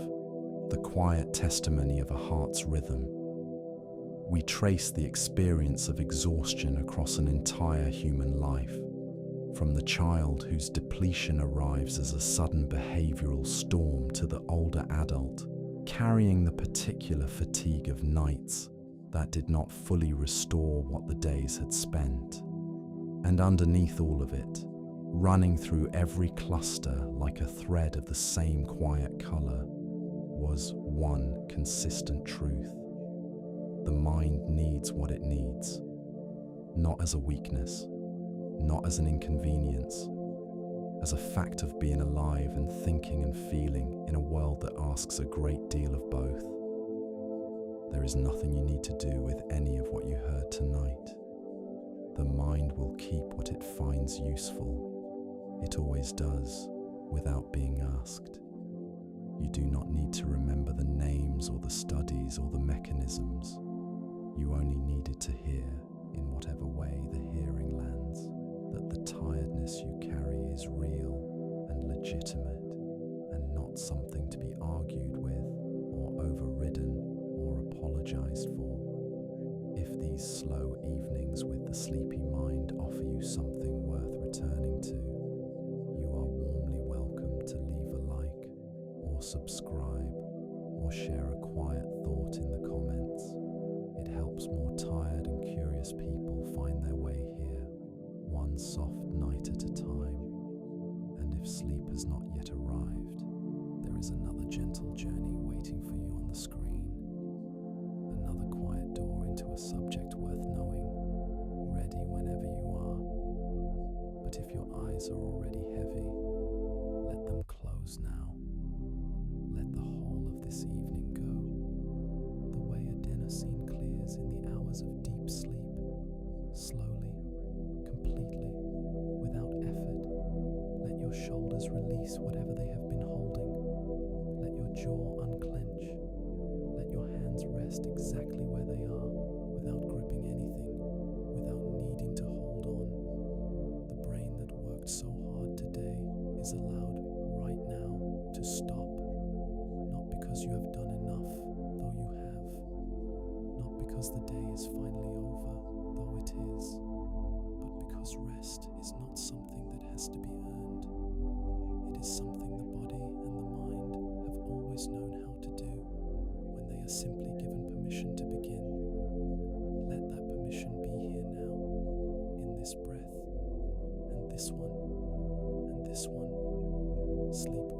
the quiet testimony of a heart's rhythm. We traced the experience of exhaustion across an entire human life, from the child whose depletion arrives as a sudden behavioral storm to the older adult, carrying the particular fatigue of nights that did not fully restore what the days had spent. And underneath all of it, running through every cluster like a thread of the same quiet color, was one consistent truth. The mind needs what it needs, not as a weakness, not as an inconvenience, as a fact of being alive and thinking and feeling in a world that asks a great deal of both. There is nothing you need to do with any of what you heard tonight. The mind will keep what it finds useful. It always does, without being asked. You do not need to remember the names or the studies or the mechanisms. You only needed to hear, in whatever way the hearing lands, that the tiredness you carry is real and legitimate, and not something to be argued with or overridden or apologized for. If these slow evenings with the sleepy mind offer you something worth returning to, you are warmly welcome to leave a like, or subscribe, or share a quiet thought in the comments. It helps more tired and curious people find their way here, one soft night at a time. And if sleep has not yet arrived, there is another gentle journey waiting for you on the screen. Another quiet door into a subject worth knowing, ready whenever you are. eyes are already heavy, let them close now. Let the whole of this evening go. The way a dinner scene clears in the hours of deep sleep, slowly, completely, without effort. Let your shoulders release whatever they have been holding. Let your jaw unclench. Let your hands rest exactly where they are, without gripping anything, without needing to hold on. The brain that worked so hard today is allowed right now to stop. Not because you have done enough, though you have. Not because the day is finally over, though it is. But because rest is not something that has to be earned. It is something the body and the mind have always known how to do when they are simply given permission to begin. Let that permission be here now, in this breath, and this one, and this one. Sleep